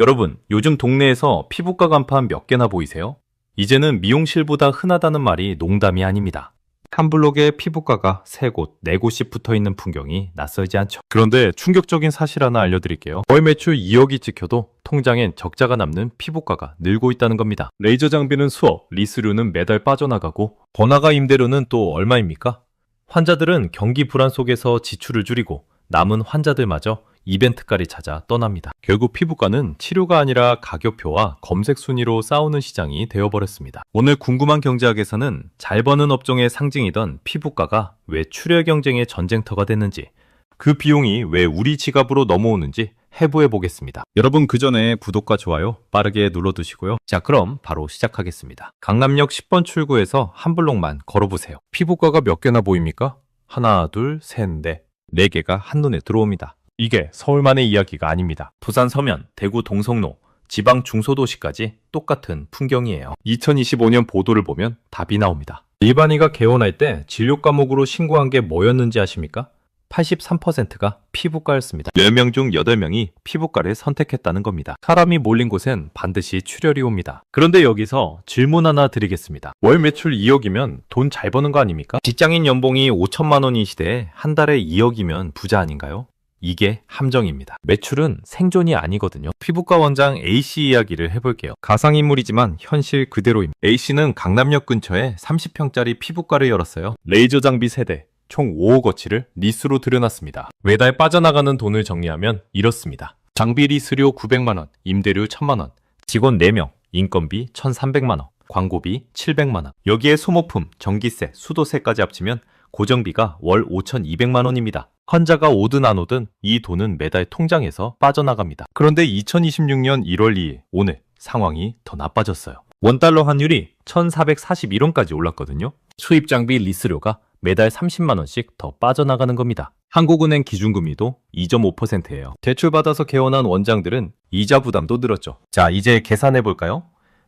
여러분, 요즘 동네에서 피부과 간판 몇 개나 보이세요? 이제는 미용실보다 흔하다는 말이 농담이 아닙니다. 한 블록에 피부과가 3곳, 4곳씩 붙어있는 풍경이 낯설지 않죠. 그런데 충격적인 사실 하나 알려드릴게요. 월 매출 2억이 찍혀도 통장엔 적자가 남는 피부과가 늘고 있다는 겁니다. 레이저 장비는 수억, 리스료는 매달 빠져나가고 번화가 임대료는 또 얼마입니까? 환자들은 경기 불안 속에서 지출을 줄이고 남은 환자들마저 이벤트까지 찾아 떠납니다. 결국 피부과는 치료가 아니라 가격표와 검색 순위로 싸우는 시장이 되어버렸습니다. 오늘 궁금한 경제학에서는 잘 버는 업종의 상징이던 피부과가 왜 출혈 경쟁의 전쟁터가 됐는지, 그 비용이 왜 우리 지갑으로 넘어오는지 해부해 보겠습니다. 여러분, 그 전에 구독과 좋아요 빠르게 눌러두시고요. 자, 그럼 바로 시작하겠습니다. 강남역 10번 출구에서 한 블록만 걸어보세요. 피부과가 몇 개나 보입니까? 하나, 둘, 셋, 넷. 4개가 한눈에 들어옵니다. 이게 서울만의 이야기가 아닙니다. 부산 서면, 대구 동성로, 지방 중소도시까지 똑같은 풍경이에요. 2025년 보도를 보면 답이 나옵니다. 일반의가 개원할 때 진료 과목으로 신고한 게 뭐였는지 아십니까? 83%가 피부과였습니다. 10명 중 8명이 피부과를 선택했다는 겁니다. 사람이 몰린 곳엔 반드시 출혈이 옵니다. 그런데 여기서 질문 하나 드리겠습니다. 월 매출 2억이면 돈 잘 버는 거 아닙니까? 직장인 연봉이 5천만 원인 시대에 한 달에 2억이면 부자 아닌가요? 이게 함정입니다. 매출은 생존이 아니거든요. 피부과 원장 A씨 이야기를 해볼게요. 가상인물이지만 현실 그대로입니다. A씨는 강남역 근처에 30평짜리 피부과를 열었어요. 레이저 장비 세대, 총 5억어치를 리스로 들여놨습니다. 매달 빠져나가는 돈을 정리하면 이렇습니다. 장비 리스료 900만원, 임대료 1000만원, 직원 4명, 인건비 1300만원, 광고비 700만원, 여기에 소모품, 전기세, 수도세까지 합치면 고정비가 월 5200만원입니다. 환자가 오든 안 오든 이 돈은 매달 통장에서 빠져나갑니다. 그런데 2026년 1월 2일 오늘 상황이 더 나빠졌어요. 원달러 환율이 1441원까지 올랐거든요. 수입 장비 리스료가 매달 30만원씩 더 빠져나가는 겁니다. 한국은행 기준금리도 2.5%예요. 대출받아서 개원한 원장들은 이자 부담도 늘었죠. 자, 이제 계산해 볼까요?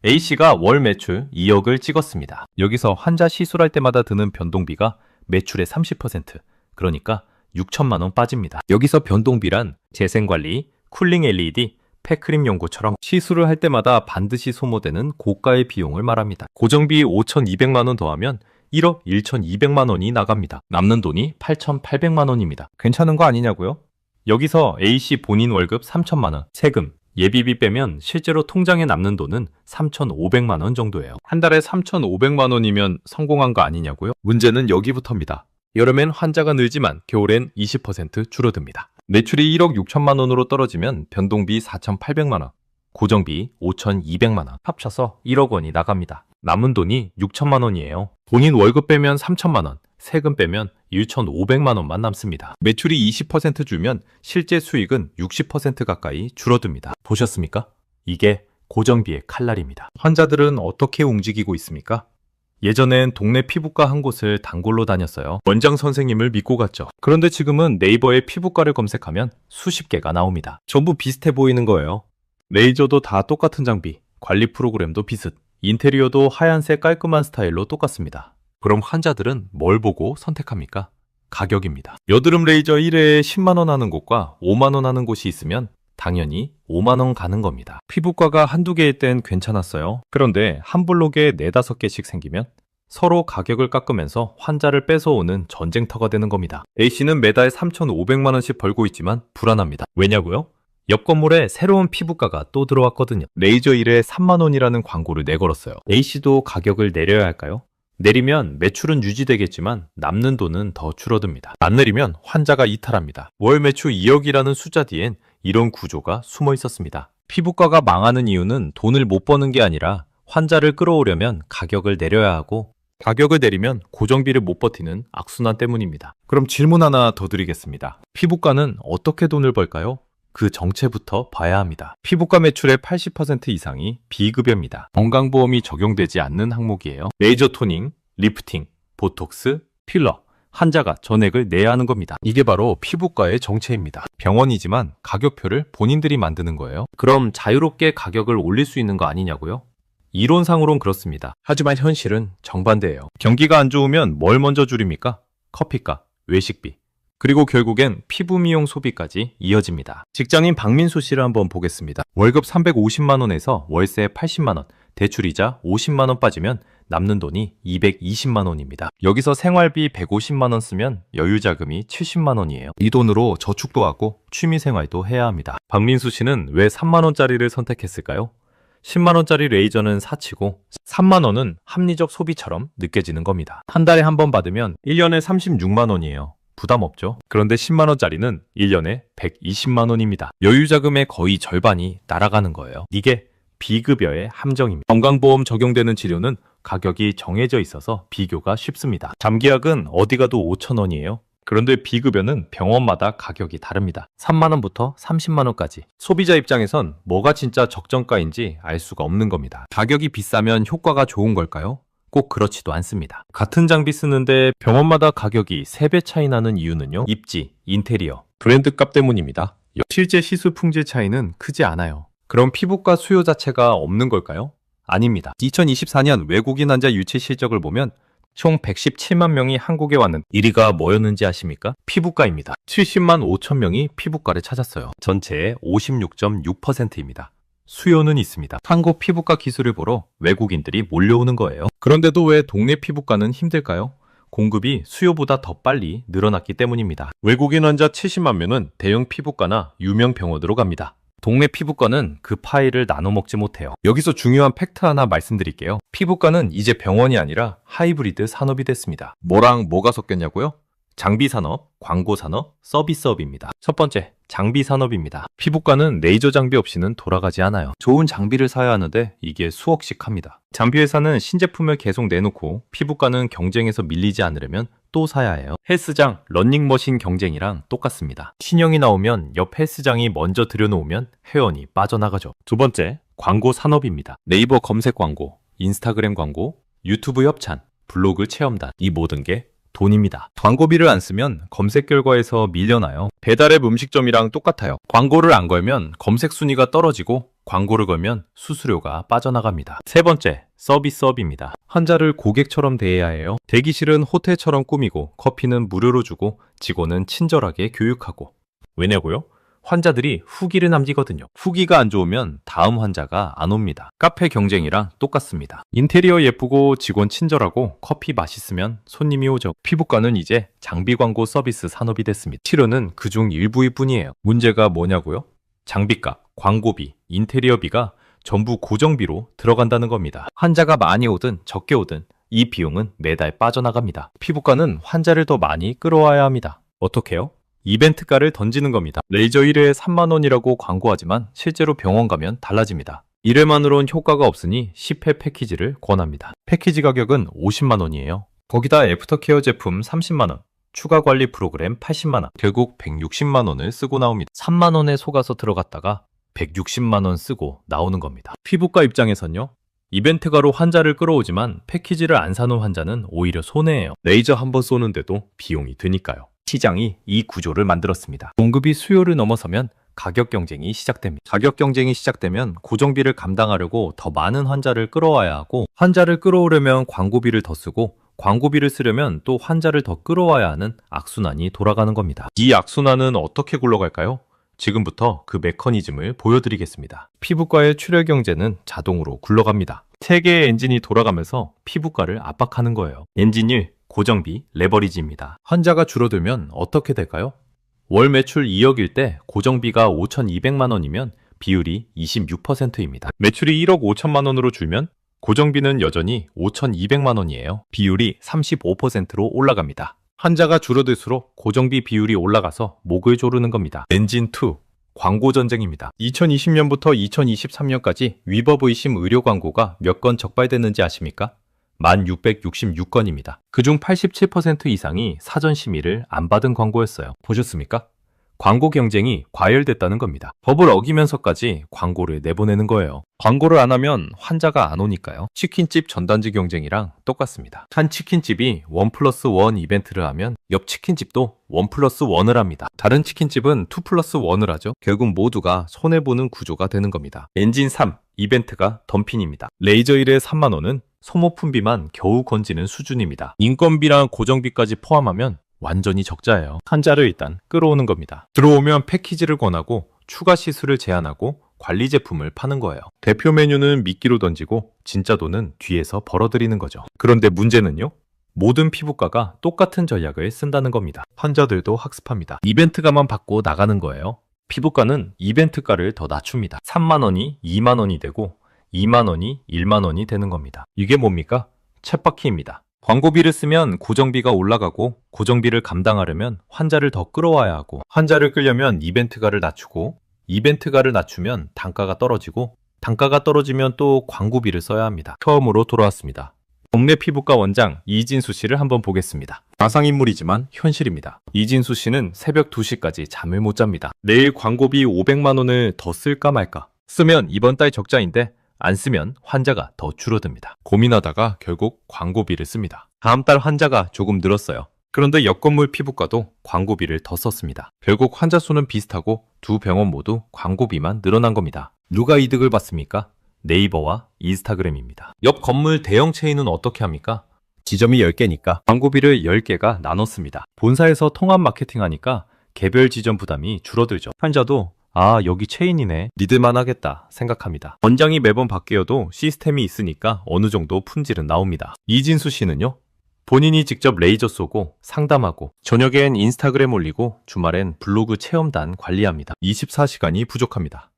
A씨가 월 매출 2억을 찍었습니다. 여기서 환자 시술할 때마다 드는 변동비가 매출의 30%, 그러니까 6천만 원 빠집니다. 여기서 변동비란 재생관리, 쿨링 LED, 팩크림 연고처럼 시술을 할 때마다 반드시 소모되는 고가의 비용을 말합니다. 고정비 5,200만 원 더하면 1억 1,200만 원이 나갑니다. 남는 돈이 8,800만 원입니다. 괜찮은 거 아니냐고요? 여기서 A씨 본인 월급 3천만 원, 세금, 예비비 빼면 실제로 통장에 남는 돈은 3,500만 원 정도예요. 한 달에 3,500만 원이면 성공한 거 아니냐고요? 문제는 여기부터입니다. 여름엔 환자가 늘지만 겨울엔 20% 줄어듭니다. 매출이 1억 6천만 원으로 떨어지면 변동비 4,800만 원, 고정비 5,200만 원, 합쳐서 1억 원이 나갑니다. 남은 돈이 6천만 원이에요. 본인 월급 빼면 3천만 원, 세금 빼면 1,500만 원만 남습니다. 매출이 20% 줄면 실제 수익은 60% 가까이 줄어듭니다. 보셨습니까? 이게 고정비의 칼날입니다. 환자들은 어떻게 움직이고 있습니까? 예전엔 동네 피부과 한 곳을 단골로 다녔어요. 원장 선생님을 믿고 갔죠. 그런데 지금은 네이버에 피부과를 검색하면 수십 개가 나옵니다. 전부 비슷해 보이는 거예요. 레이저도 다 똑같은 장비, 관리 프로그램도 비슷, 인테리어도 하얀색 깔끔한 스타일로 똑같습니다. 그럼 환자들은 뭘 보고 선택합니까? 가격입니다. 여드름 레이저 1회에 10만 원 하는 곳과 5만 원 하는 곳이 있으면 당연히 5만 원 가는 겁니다. 피부과가 한두 개일 땐 괜찮았어요. 그런데 한 블록에 4-5개씩 생기면 서로 가격을 깎으면서 환자를 뺏어오는 전쟁터가 되는 겁니다. A씨는 매달 3,500만 원씩 벌고 있지만 불안합니다. 왜냐고요? 옆 건물에 새로운 피부과가 또 들어왔거든요. 레이저 1회 3만 원이라는 광고를 내걸었어요. A씨도 가격을 내려야 할까요? 내리면 매출은 유지되겠지만 남는 돈은 더 줄어듭니다. 안 내리면 환자가 이탈합니다. 월 매출 2억이라는 숫자 뒤엔 이런 구조가 숨어 있었습니다. 피부과가 망하는 이유는 돈을 못 버는 게 아니라 환자를 끌어오려면 가격을 내려야 하고 가격을 내리면 고정비를 못 버티는 악순환 때문입니다. 그럼 질문 하나 더 드리겠습니다. 피부과는 어떻게 돈을 벌까요? 그 정체부터 봐야 합니다. 피부과 매출의 80% 이상이 비급여입니다. 건강보험이 적용되지 않는 항목이에요. 레이저 토닝, 리프팅, 보톡스, 필러, 환자가 전액을 내야 하는 겁니다. 이게 바로 피부과의 정체입니다. 병원이지만 가격표를 본인들이 만드는 거예요. 그럼 자유롭게 가격을 올릴 수 있는 거 아니냐고요? 이론상으론 그렇습니다. 하지만 현실은 정반대예요. 경기가 안 좋으면 뭘 먼저 줄입니까? 커피값, 외식비. 그리고 결국엔 피부 미용 소비까지 이어집니다. 직장인 박민수 씨를 한번 보겠습니다. 월급 350만 원에서 월세 80만 원, 대출이자 50만 원 빠지면 남는 돈이 220만 원입니다. 여기서 생활비 150만 원 쓰면 여유자금이 70만 원이에요. 이 돈으로 저축도 하고 취미생활도 해야 합니다. 박민수 씨는 왜 3만 원짜리를 선택했을까요? 10만 원짜리 레이저는 사치고 3만 원은 합리적 소비처럼 느껴지는 겁니다. 한 달에 한 번 받으면 1년에 36만 원이에요. 부담 없죠? 그런데 10만 원짜리는 1년에 120만 원입니다. 여유자금의 거의 절반이 날아가는 거예요. 이게 비급여의 함정입니다. 건강보험 적용되는 치료는 가격이 정해져 있어서 비교가 쉽습니다. 잠기약은 어디 가도 5천 원이에요. 그런데 비급여는 병원마다 가격이 다릅니다. 3만 원부터 30만 원까지. 소비자 입장에선 뭐가 진짜 적정가인지 알 수가 없는 겁니다. 가격이 비싸면 효과가 좋은 걸까요? 꼭 그렇지도 않습니다. 같은 장비 쓰는데 병원마다 가격이 3배 차이 나는 이유는요. 입지, 인테리어, 브랜드 값 때문입니다. 실제 시술 품질 차이는 크지 않아요. 그럼 피부과 수요 자체가 없는 걸까요? 아닙니다. 2024년 외국인 환자 유치 실적을 보면 총 117만 명이 한국에 왔는데 1위가 뭐였는지 아십니까? 피부과입니다. 70만 5천 명이 피부과를 찾았어요. 전체의 56.6%입니다. 수요는 있습니다. 한국 피부과 기술을 보러 외국인들이 몰려오는 거예요. 그런데도 왜 동네 피부과는 힘들까요? 공급이 수요보다 더 빨리 늘어났기 때문입니다. 외국인 환자 70만 명은 대형 피부과나 유명 병원으로 갑니다. 동네 피부과는 그 파일을 나눠 먹지 못해요. 여기서 중요한 팩트 하나 말씀드릴게요. 피부과는 이제 병원이 아니라 하이브리드 산업이 됐습니다. 뭐랑 뭐가 섞였냐고요? 장비 산업, 광고 산업, 서비스업입니다. 첫 번째, 장비 산업입니다. 피부과는 레이저 장비 없이는 돌아가지 않아요. 좋은 장비를 사야 하는데 이게 수억씩 합니다. 장비 회사는 신제품을 계속 내놓고 피부과는 경쟁에서 밀리지 않으려면 또 사야 해요. 헬스장, 러닝머신 경쟁이랑 똑같습니다. 신형이 나오면 옆 헬스장이 먼저 들여놓으면 회원이 빠져나가죠. 두 번째, 광고 산업입니다. 네이버 검색 광고, 인스타그램 광고, 유튜브 협찬, 블로그 체험단, 이 모든 게 돈입니다. 광고비를 안 쓰면 검색 결과에서 밀려나요. 배달앱 음식점이랑 똑같아요. 광고를 안 걸면 검색 순위가 떨어지고 광고를 걸면 수수료가 빠져나갑니다. 세 번째, 서비스업입니다. 환자를 고객처럼 대해야 해요. 대기실은 호텔처럼 꾸미고 커피는 무료로 주고 직원은 친절하게 교육하고. 왜냐고요? 환자들이 후기를 남기거든요. 후기가 안 좋으면 다음 환자가 안 옵니다. 카페 경쟁이랑 똑같습니다. 인테리어 예쁘고 직원 친절하고 커피 맛있으면 손님이 오죠. 피부과는 이제 장비 광고 서비스 산업이 됐습니다. 치료는 그중 일부일 뿐이에요. 문제가 뭐냐고요? 장비값, 광고비, 인테리어비가 전부 고정비로 들어간다는 겁니다. 환자가 많이 오든 적게 오든 이 비용은 매달 빠져나갑니다. 피부과는 환자를 더 많이 끌어와야 합니다. 어떻게요? 이벤트가를 던지는 겁니다. 레이저 1회에 3만 원이라고 광고하지만 실제로 병원 가면 달라집니다. 1회만으론 효과가 없으니 10회 패키지를 권합니다. 패키지 가격은 50만 원이에요. 거기다 애프터케어 제품 30만 원, 추가 관리 프로그램 80만 원, 결국 160만 원을 쓰고 나옵니다. 3만 원에 속아서 들어갔다가 160만 원 쓰고 나오는 겁니다. 피부과 입장에선요. 이벤트가로 환자를 끌어오지만 패키지를 안 사는 환자는 오히려 손해예요. 레이저 한 번 쏘는데도 비용이 드니까요. 시장이 이 구조를 만들었습니다. 공급이 수요를 넘어서면 가격 경쟁이 시작됩니다. 가격 경쟁이 시작되면 고정비를 감당하려고 더 많은 환자를 끌어와야 하고, 환자를 끌어오려면 광고비를 더 쓰고, 광고비를 쓰려면 또 환자를 더 끌어와야 하는 악순환이 돌아가는 겁니다. 이 악순환은 어떻게 굴러갈까요? 지금부터 그 메커니즘을 보여드리겠습니다. 피부과의 출혈 경제는 자동으로 굴러갑니다. 세 개의 엔진이 돌아가면서 피부과를 압박하는 거예요. 엔진 1, 고정비, 레버리지입니다. 환자가 줄어들면 어떻게 될까요? 월 매출 2억일 때 고정비가 5,200만 원이면 비율이 26%입니다. 매출이 1억 5천만 원으로 줄면 고정비는 여전히 5,200만 원이에요. 비율이 35%로 올라갑니다. 환자가 줄어들수록 고정비 비율이 올라가서 목을 조르는 겁니다. 엔진 2, 광고 전쟁입니다. 2020년부터 2023년까지 위법 의심 의료 광고가 몇 건 적발됐는지 아십니까? 1,666건입니다. 그중 87% 이상이 사전 심의를 안 받은 광고였어요. 보셨습니까? 광고 경쟁이 과열됐다는 겁니다. 법을 어기면서까지 광고를 내보내는 거예요. 광고를 안 하면 환자가 안 오니까요. 치킨집 전단지 경쟁이랑 똑같습니다. 한 치킨집이 1+1 이벤트를 하면 옆 치킨집도 1+1을 합니다. 다른 치킨집은 2+1을 하죠. 결국 모두가 손해보는 구조가 되는 겁니다. 엔진 3, 이벤트가 덤핑입니다. 레이저 1에 3만 원은 소모품비만 겨우 건지는 수준입니다. 인건비랑 고정비까지 포함하면 완전히 적자예요. 환자를 일단 끌어오는 겁니다. 들어오면 패키지를 권하고 추가 시술을 제한하고 관리 제품을 파는 거예요. 대표 메뉴는 미끼로 던지고 진짜 돈은 뒤에서 벌어들이는 거죠. 그런데 문제는요? 모든 피부과가 똑같은 전략을 쓴다는 겁니다. 환자들도 학습합니다. 이벤트가만 받고 나가는 거예요. 피부과는 이벤트가를 더 낮춥니다. 3만 원이 2만 원이 되고 2만 원이 1만 원이 되는 겁니다. 이게 뭡니까? 쳇바퀴입니다. 광고비를 쓰면 고정비가 올라가고 고정비를 감당하려면 환자를 더 끌어와야 하고 환자를 끌려면 이벤트가를 낮추고 이벤트가를 낮추면 단가가 떨어지고 단가가 떨어지면 또 광고비를 써야 합니다. 처음으로 돌아왔습니다. 동네 피부과 원장 이진수 씨를 한번 보겠습니다. 가상인물이지만 현실입니다. 이진수 씨는 새벽 2시까지 잠을 못 잡니다. 내일 광고비 500만 원을 더 쓸까 말까. 쓰면 이번 달 적자인데 안 쓰면 환자가 더 줄어듭니다. 고민하다가 결국 광고비를 씁니다. 다음 달 환자가 조금 늘었어요. 그런데 옆건물 피부과도 광고비를 더 썼습니다. 결국 환자 수는 비슷하고 두 병원 모두 광고비만 늘어난 겁니다. 누가 이득을 봤습니까? 네이버와 인스타그램입니다. 옆 건물 대형 체인은 어떻게 합니까? 지점이 10개니까 광고비를 10개가 나눴습니다. 본사에서 통합 마케팅 하니까 개별 지점 부담이 줄어들죠. 환자도 여기 체인이네. 믿을만 하겠다 생각합니다. 원장이 매번 바뀌어도 시스템이 있으니까 어느 정도 품질은 나옵니다. 이진수 씨는요? 본인이 직접 레이저 쏘고 상담하고 저녁엔 인스타그램 올리고 주말엔 블로그 체험단 관리합니다. 24시간이 부족합니다.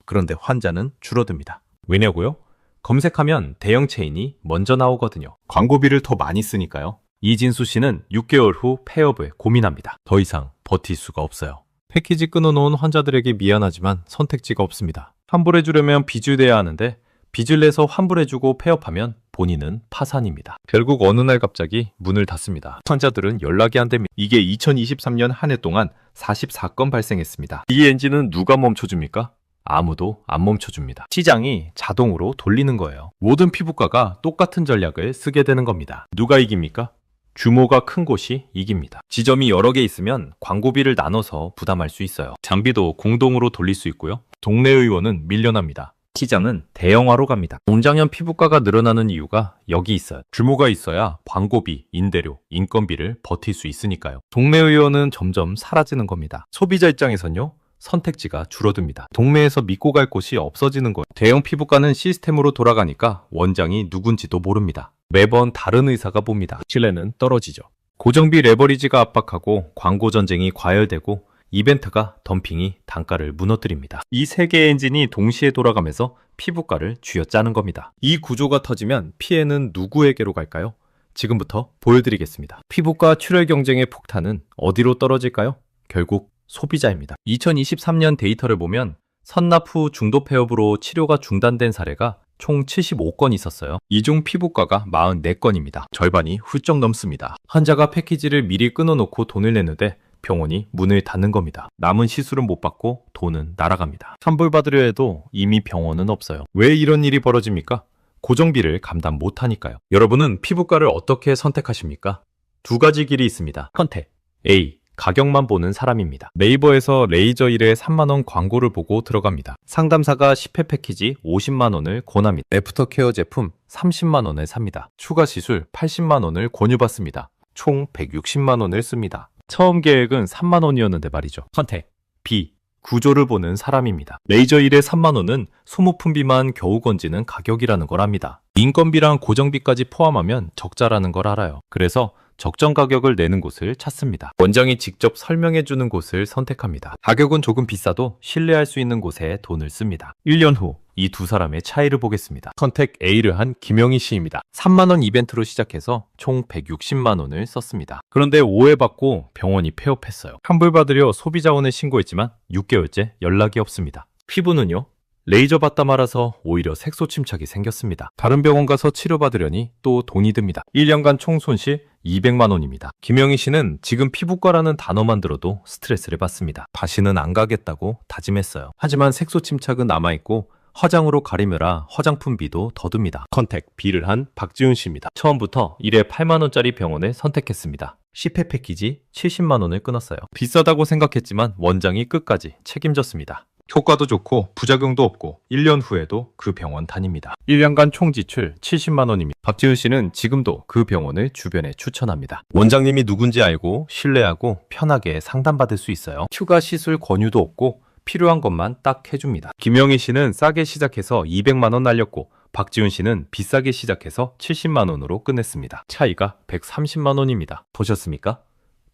그런데 환자는 줄어듭니다. 왜냐고요? 검색하면 대형 체인이 먼저 나오거든요. 광고비를 더 많이 쓰니까요. 이진수 씨는 6개월 후 폐업을 고민합니다. 더 이상 버틸 수가 없어요. 패키지 끊어놓은 환자들에게 미안하지만 선택지가 없습니다. 환불해주려면 빚을 내야 하는데 빚을 내서 환불해주고 폐업하면 본인은 파산입니다. 결국 어느 날 갑자기 문을 닫습니다. 환자들은 연락이 안 됩니다. 이게 2023년 한 해 동안 44건 발생했습니다. 이 엔진은 누가 멈춰줍니까? 아무도 안 멈춰줍니다. 시장이 자동으로 돌리는 거예요. 모든 피부과가 똑같은 전략을 쓰게 되는 겁니다. 누가 이깁니까? 규모가 큰 곳이 이깁니다. 지점이 여러 개 있으면 광고비를 나눠서 부담할 수 있어요. 장비도 공동으로 돌릴 수 있고요. 동네 의원은 밀려납니다. 시장은 대형화로 갑니다. 공장형 피부과가 늘어나는 이유가 여기 있어요. 규모가 있어야 광고비, 임대료, 인건비를 버틸 수 있으니까요. 동네 의원은 점점 사라지는 겁니다. 소비자 입장에선요. 선택지가 줄어듭니다. 동네에서 믿고 갈 곳이 없어지는 거예요. 대형 피부과는 시스템으로 돌아가니까 원장이 누군지도 모릅니다. 매번 다른 의사가 봅니다. 신뢰는 떨어지죠. 고정비 레버리지가 압박하고 광고 전쟁이 과열되고 이벤트가 덤핑이 단가를 무너뜨립니다. 이 세 개의 엔진이 동시에 돌아가면서 피부과를 쥐어짜는 겁니다. 이 구조가 터지면 피해는 누구에게로 갈까요? 지금부터 보여드리겠습니다. 피부과 출혈 경쟁의 폭탄은 어디로 떨어질까요? 결국 소비자입니다. 2023년 데이터를 보면 선납 후 중도 폐업으로 치료가 중단된 사례가 총 75건 있었어요. 이 중 피부과가 44건입니다. 절반이 훌쩍 넘습니다. 환자가 패키지를 미리 끊어놓고 돈을 내는데 병원이 문을 닫는 겁니다. 남은 시술은 못 받고 돈은 날아갑니다. 환불받으려 해도 이미 병원은 없어요. 왜 이런 일이 벌어집니까? 고정비를 감당 못하니까요. 여러분은 피부과를 어떻게 선택하십니까? 두 가지 길이 있습니다. 선택 A. 가격만 보는 사람입니다. 네이버에서 레이저 1회 3만원 광고를 보고 들어갑니다. 상담사가 10회 패키지 50만원을 권합니다. 애프터케어 제품 30만원을 삽니다. 추가 시술 80만원을 권유받습니다. 총 160만원을 씁니다. 처음 계획은 3만원이었는데 말이죠. 선택 B. 구조를 보는 사람입니다. 레이저 1회 3만원은 소모품비만 겨우 건지는 가격이라는 걸 압니다. 인건비랑 고정비까지 포함하면 적자라는 걸 알아요. 그래서 적정 가격을 내는 곳을 찾습니다. 원장이 직접 설명해주는 곳을 선택합니다. 가격은 조금 비싸도 신뢰할 수 있는 곳에 돈을 씁니다. 1년 후 이 두 사람의 차이를 보겠습니다. 선택 A를 한 김영희 씨입니다. 3만원 이벤트로 시작해서 총 160만원을 썼습니다. 그런데 오해받고 병원이 폐업했어요. 환불받으려 소비자원에 신고했지만 6개월째 연락이 없습니다. 피부는요? 레이저 받다 말아서 오히려 색소 침착이 생겼습니다. 다른 병원 가서 치료받으려니 또 돈이 듭니다. 1년간 총 손실 200만 원입니다. 김영희 씨는 지금 피부과라는 단어만 들어도 스트레스를 받습니다. 다시는 안 가겠다고 다짐했어요. 하지만 색소 침착은 남아있고 화장으로 가리느라 화장품비도 더 듭니다. 컨택 B를 한 박지훈 씨입니다. 처음부터 1회 8만 원짜리 병원을 선택했습니다. 10회 패키지 70만 원을 끊었어요. 비싸다고 생각했지만 원장이 끝까지 책임졌습니다. 효과도 좋고 부작용도 없고 1년 후에도 그 병원 다닙니다. 1년간 총 지출 70만 원입니다. 박지훈 씨는 지금도 그 병원을 주변에 추천합니다. 원장님이 누군지 알고 신뢰하고 편하게 상담받을 수 있어요. 추가 시술 권유도 없고 필요한 것만 딱 해줍니다. 김영희 씨는 싸게 시작해서 200만 원 날렸고 박지훈 씨는 비싸게 시작해서 70만 원으로 끝냈습니다. 차이가 130만 원입니다. 보셨습니까?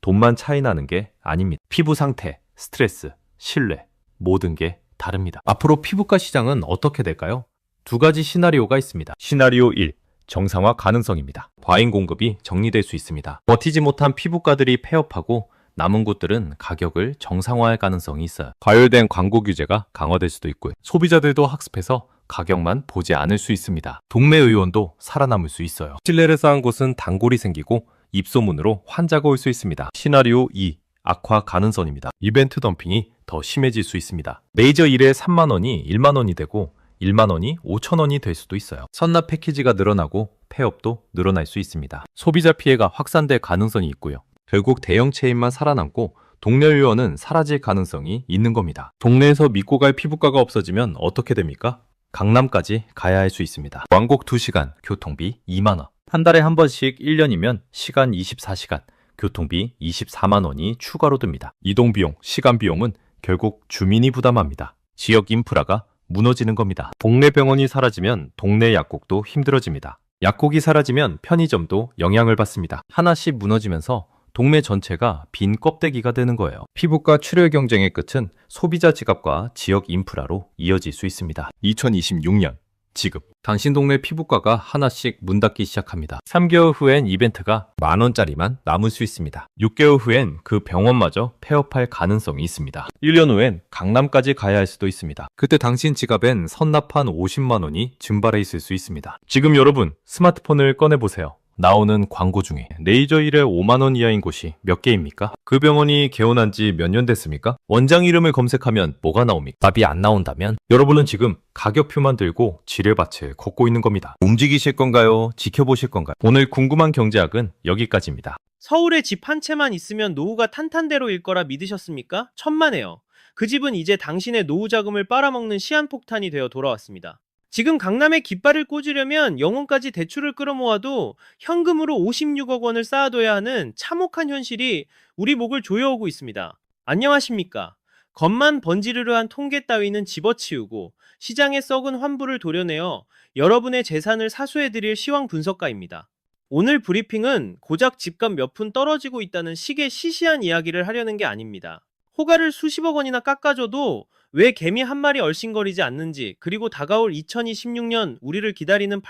돈만 차이 나는 게 아닙니다. 피부 상태, 스트레스, 신뢰 모든 게 다릅니다. 앞으로 피부과 시장은 어떻게 될까요? 두 가지 시나리오가 있습니다. 시나리오 1, 정상화 가능성입니다. 과잉 공급이 정리될 수 있습니다. 버티지 못한 피부과들이 폐업하고 남은 곳들은 가격을 정상화할 가능성이 있어요. 과열된 광고 규제가 강화될 수도 있고요. 소비자들도 학습해서 가격만 보지 않을 수 있습니다. 동네 의원도 살아남을 수 있어요. 신뢰를 쌓은 곳은 단골이 생기고 입소문으로 환자가 올 수 있습니다. 시나리오 2, 악화 가능성입니다. 이벤트 덤핑이 더 심해질 수 있습니다. 메이저 1에 3만 원이 1만 원이 되고 1만 원이 5천 원이 될 수도 있어요. 선납 패키지가 늘어나고 폐업도 늘어날 수 있습니다. 소비자 피해가 확산될 가능성이 있고요. 결국 대형 체인만 살아남고 동네 의원은 사라질 가능성이 있는 겁니다. 동네에서 믿고 갈 피부과가 없어지면 어떻게 됩니까? 강남까지 가야 할 수 있습니다. 왕복 2시간, 교통비 2만 원. 한 달에 한 번씩 1년이면 시간 24시간, 교통비 24만 원이 추가로 듭니다. 이동 비용, 시간 비용은 결국 주민이 부담합니다. 지역 인프라가 무너지는 겁니다. 동네 병원이 사라지면 동네 약국도 힘들어집니다. 약국이 사라지면 편의점도 영향을 받습니다. 하나씩 무너지면서 동네 전체가 빈 껍데기가 되는 거예요. 피부과 출혈 경쟁의 끝은 소비자 지갑과 지역 인프라로 이어질 수 있습니다. 2026년 지금 당신 동네 피부과가 하나씩 문 닫기 시작합니다. 3개월 후엔 이벤트가 10,000원짜리만 남을 수 있습니다. 6개월 후엔 그 병원마저 폐업할 가능성이 있습니다. 1년 후엔 강남까지 가야 할 수도 있습니다. 그때 당신 지갑엔 선납한 50만 원이 증발해 있을 수 있습니다. 지금 여러분 스마트폰을 꺼내보세요. 나오는 광고 중에 레이저 1에 5만 원 이하인 곳이 몇 개입니까? 그 병원이 개원한 지 몇 년 됐습니까? 원장 이름을 검색하면 뭐가 나옵니까? 답이 안 나온다면 여러분은 지금 가격표만 들고 지뢰밭을 걷고 있는 겁니다. 움직이실 건가요? 지켜보실 건가요? 오늘 궁금한 경제학은 여기까지입니다. 서울에 집 한 채만 있으면 노후가 탄탄대로일 거라 믿으셨습니까? 천만에요. 그 집은 이제 당신의 노후 자금을 빨아먹는 시한폭탄이 되어 돌아왔습니다. 지금 강남에 깃발을 꽂으려면 영혼까지 대출을 끌어모아도 현금으로 56억 원을 쌓아둬야 하는 참혹한 현실이 우리 목을 조여오고 있습니다. 안녕하십니까? 겉만 번지르르한 통계 따위는 집어치우고 시장의 썩은 환부를 도려내어 여러분의 재산을 사수해드릴 시황 분석가입니다. 오늘 브리핑은 고작 집값 몇 푼 떨어지고 있다는 식의 시시한 이야기를 하려는 게 아닙니다. 호가를 수십억 원이나 깎아줘도 왜 개미 한 마리 얼씬거리지 않는지, 그리고 다가올 2026년 우리를 기다리는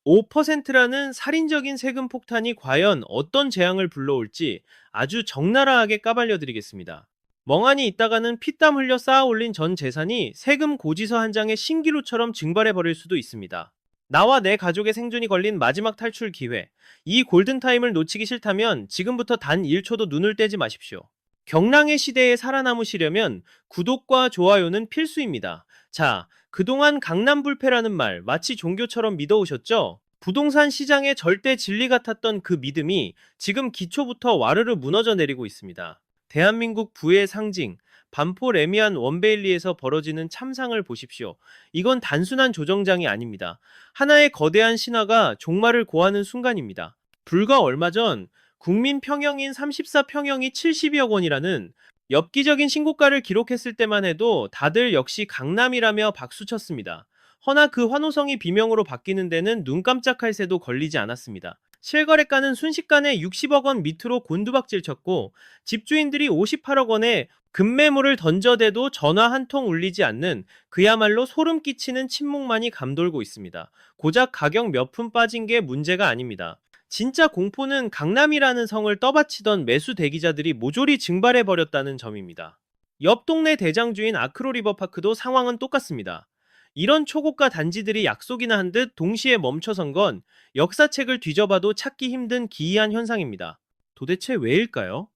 82.5%라는 살인적인 세금 폭탄이 과연 어떤 재앙을 불러올지 아주 적나라하게 까발려드리겠습니다. 멍하니 있다가는 피땀 흘려 쌓아 올린 전 재산이 세금 고지서 한 장의 신기루처럼 증발해버릴 수도 있습니다. 나와 내 가족의 생존이 걸린 마지막 탈출 기회. 이 골든타임을 놓치기 싫다면 지금부터 단 1초도 눈을 떼지 마십시오. 경랑의 시대에 살아남으시려면 구독과 좋아요는 필수입니다. 자, 그동안 강남불패라는 말 마치 종교처럼 믿어오셨죠? 부동산 시장의 절대 진리 같았던 그 믿음이 지금 기초부터 와르르 무너져 내리고 있습니다. 대한민국 부의 상징, 반포 레미안 원베일리에서 벌어지는 참상을 보십시오. 이건 단순한 조정장이 아닙니다. 하나의 거대한 신화가 종말을 고하는 순간입니다. 불과 얼마 전 국민 평형인 34평형이 70여억 원이라는 엽기적인 신고가를 기록했을 때만 해도 다들 역시 강남이라며 박수쳤습니다. 허나 그 환호성이 비명으로 바뀌는 데는 눈 깜짝할 새도 걸리지 않았습니다. 실거래가는 순식간에 60억 원 밑으로 곤두박질 쳤고 집주인들이 58억 원에 급매물을 던져대도 전화 한 통 울리지 않는 그야말로 소름 끼치는 침묵만이 감돌고 있습니다. 고작 가격 몇 푼 빠진 게 문제가 아닙니다. 진짜 공포는 강남이라는 성을 떠받치던 매수 대기자들이 모조리 증발해버렸다는 점입니다. 옆 동네 대장주인 아크로리버파크도 상황은 똑같습니다. 이런 초고가 단지들이 약속이나 한 듯 동시에 멈춰선 건 역사책을 뒤져봐도 찾기 힘든 기이한 현상입니다. 도대체 왜일까요?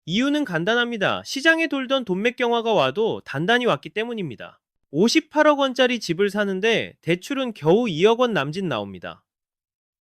이유는 간단합니다. 시장에 돌던 돈맥경화가 와도 단단히 왔기 때문입니다. 58억 원짜리 집을 사는데 대출은 겨우 2억 원 남짓 나옵니다.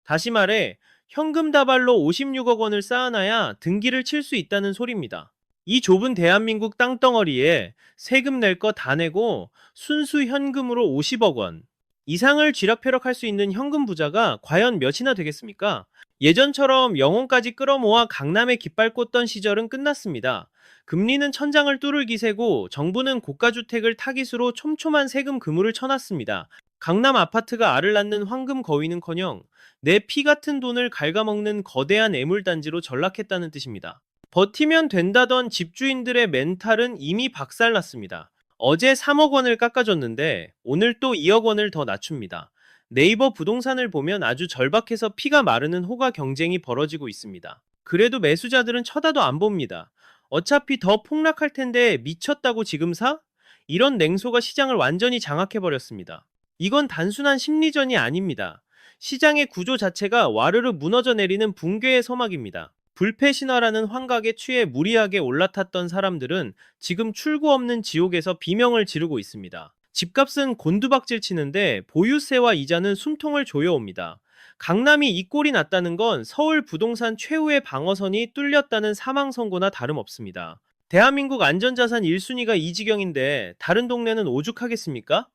다시 말해 현금 다발로 56억 원을 쌓아놔야 등기를 칠 수 있다는 소리입니다. 이 좁은 대한민국 땅덩어리에 세금 낼 거 다 내고 순수 현금으로 50억 원 이상을 쥐락펴락할 수 있는 현금 부자가 과연 몇이나 되겠습니까? 예전처럼 영혼까지 끌어모아 강남에 깃발 꽂던 시절은 끝났습니다. 금리는 천장을 뚫을 기세고 정부는 고가주택을 타깃으로 촘촘한 세금 그물을 쳐놨습니다. 강남 아파트가 알을 낳는 황금 거위는커녕 내 피 같은 돈을 갉아먹는 거대한 애물단지로 전락했다는 뜻입니다. 버티면 된다던 집주인들의 멘탈은 이미 박살났습니다. 어제 3억 원을 깎아줬는데 오늘 또 2억 원을 더 낮춥니다. 네이버 부동산을 보면 아주 절박해서 피가 마르는 호가 경쟁이 벌어지고 있습니다. 그래도 매수자들은 쳐다도 안 봅니다. 어차피 더 폭락할 텐데 미쳤다고 지금 사? 이런 냉소가 시장을 완전히 장악해버렸습니다. 이건 단순한 심리전이 아닙니다. 시장의 구조 자체가 와르르 무너져 내리는 붕괴의 서막입니다. 불패 신화라는 환각에 취해 무리하게 올라탔던 사람들은 지금 출구 없는 지옥에서 비명을 지르고 있습니다. 집값은 곤두박질 치는데 보유세와 이자는 숨통을 조여옵니다. 강남이 이 꼴이 났다는 건 서울 부동산 최후의 방어선이 뚫렸다는 사망 선고나 다름없습니다. 대한민국 안전자산 1순위가 이 지경인데 다른 동네는 오죽하겠습니까?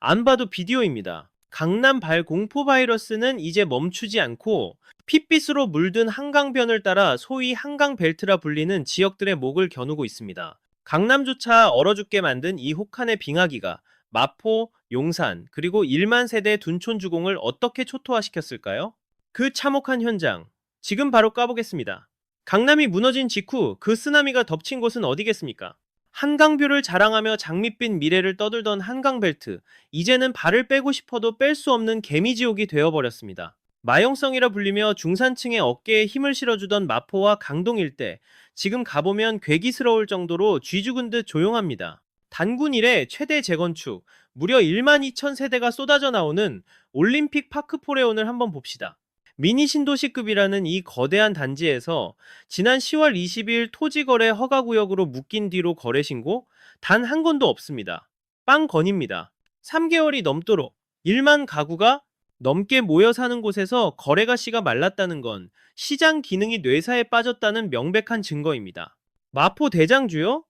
안 봐도 비디오입니다. 강남 발 공포 바이러스는 이제 멈추지 않고 핏빛으로 물든 한강변을 따라 소위 한강벨트라 불리는 지역들의 목을 겨누고 있습니다. 강남조차 얼어 죽게 만든 이 혹한의 빙하기가 마포, 용산, 그리고 1만 세대의 둔촌 주공을 어떻게 초토화시켰을까요? 그 참혹한 현장, 지금 바로 까보겠습니다. 강남이 무너진 직후 그 쓰나미가 덮친 곳은 어디겠습니까? 한강뷰를 자랑하며 장밋빛 미래를 떠들던 한강벨트, 이제는 발을 빼고 싶어도 뺄 수 없는 개미지옥이 되어버렸습니다. 마용성이라 불리며 중산층의 어깨에 힘을 실어주던 마포와 강동 일대, 지금 가보면 괴기스러울 정도로 쥐죽은 듯 조용합니다. 단군 이래 최대 재건축, 무려 1만 2천 세대가 쏟아져 나오는 올림픽 파크포레온을 한번 봅시다. 미니 신도시급이라는 이 거대한 단지에서 지난 10월 22일 토지거래 허가구역으로 묶인 뒤로 거래 신고 단 한 건도 없습니다. 빵건입니다. 3개월이 넘도록 1만 가구가 넘게 모여 사는 곳에서 거래가 씨가 말랐다는 건 시장 기능이 뇌사에 빠졌다는 명백한 증거입니다. 마포 대장주요?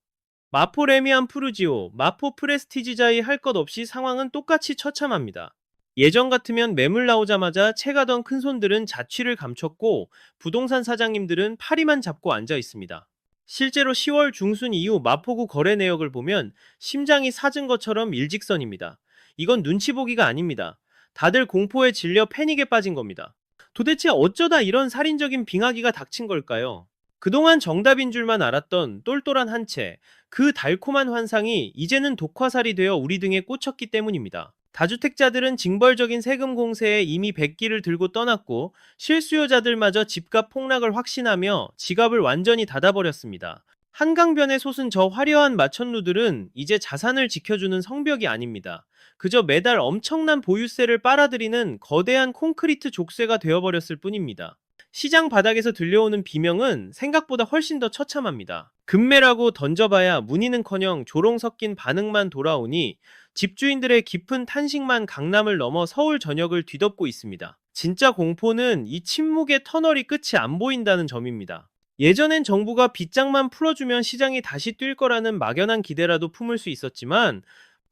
마포 레미안 푸르지오, 마포 프레스티지자이 할 것 없이 상황은 똑같이 처참합니다. 예전 같으면 매물 나오자마자 채가던 큰손들은 자취를 감췄고 부동산 사장님들은 파리만 잡고 앉아 있습니다. 실제로 10월 중순 이후 마포구 거래 내역을 보면 심장이 사진 것처럼 일직선입니다. 이건 눈치 보기가 아닙니다. 다들 공포에 질려 패닉에 빠진 겁니다. 도대체 어쩌다 이런 살인적인 빙하기가 닥친 걸까요? 그동안 정답인 줄만 알았던 똘똘한 한 채, 그 달콤한 환상이 이제는 독화살이 되어 우리 등에 꽂혔기 때문입니다. 다주택자들은 징벌적인 세금 공세에 이미 백기를 들고 떠났고 실수요자들마저 집값 폭락을 확신하며 지갑을 완전히 닫아버렸습니다. 한강변에 솟은 저 화려한 마천루들은 이제 자산을 지켜주는 성벽이 아닙니다. 그저 매달 엄청난 보유세를 빨아들이는 거대한 콘크리트 족쇄가 되어버렸을 뿐입니다. 시장 바닥에서 들려오는 비명은 생각보다 훨씬 더 처참합니다. 급매라고 던져봐야 문의는커녕 조롱 섞인 반응만 돌아오니 집주인들의 깊은 탄식만 강남을 넘어 서울 전역을 뒤덮고 있습니다. 진짜 공포는 이 침묵의 터널이 끝이 안 보인다는 점입니다. 예전엔 정부가 빗장만 풀어주면 시장이 다시 뛸 거라는 막연한 기대라도 품을 수 있었지만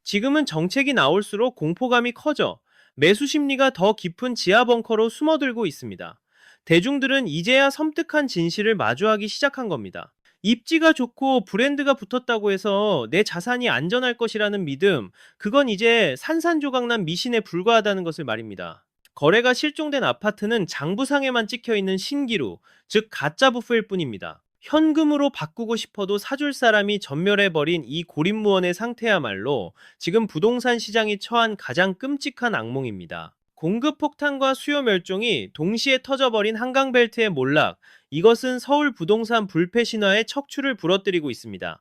지금은 정책이 나올수록 공포감이 커져 매수 심리가 더 깊은 지하 벙커로 숨어들고 있습니다. 대중들은 이제야 섬뜩한 진실을 마주하기 시작한 겁니다. 입지가 좋고 브랜드가 붙었다고 해서 내 자산이 안전할 것이라는 믿음, 그건 이제 산산조각난 미신에 불과하다는 것을 말입니다. 거래가 실종된 아파트는 장부상에만 찍혀있는 신기루, 즉 가짜 부프일 뿐입니다. 현금으로 바꾸고 싶어도 사줄 사람이 전멸해버린 이 고립무원의 상태야말로 지금 부동산 시장이 처한 가장 끔찍한 악몽입니다. 공급 폭탄과 수요 멸종이 동시에 터져버린 한강벨트의 몰락, 이것은 서울 부동산 불패 신화의 척추를 부러뜨리고 있습니다.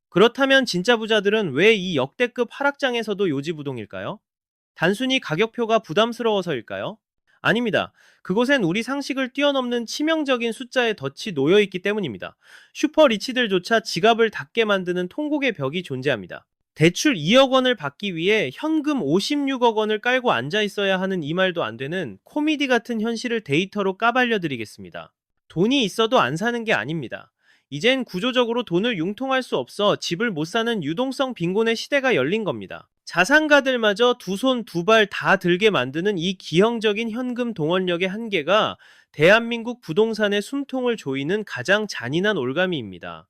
그렇다면 진짜 부자들은 왜 이 역대급 하락장에서도 요지부동일까요? 단순히 가격표가 부담스러워서일까요? 아닙니다. 그곳엔 우리 상식을 뛰어넘는 치명적인 숫자의 덫이 놓여있기 때문입니다. 슈퍼리치들조차 지갑을 닫게 만드는 통곡의 벽이 존재합니다. 대출 2억 원을 받기 위해 현금 56억 원을 깔고 앉아 있어야 하는 이 말도 안 되는 코미디 같은 현실을 데이터로 까발려 드리겠습니다. 돈이 있어도 안 사는 게 아닙니다. 이젠 구조적으로 돈을 융통할 수 없어 집을 못 사는 유동성 빈곤의 시대가 열린 겁니다. 자산가들마저 두 손 두 발 다 들게 만드는 이 기형적인 현금 동원력의 한계가 대한민국 부동산의 숨통을 조이는 가장 잔인한 올가미입니다.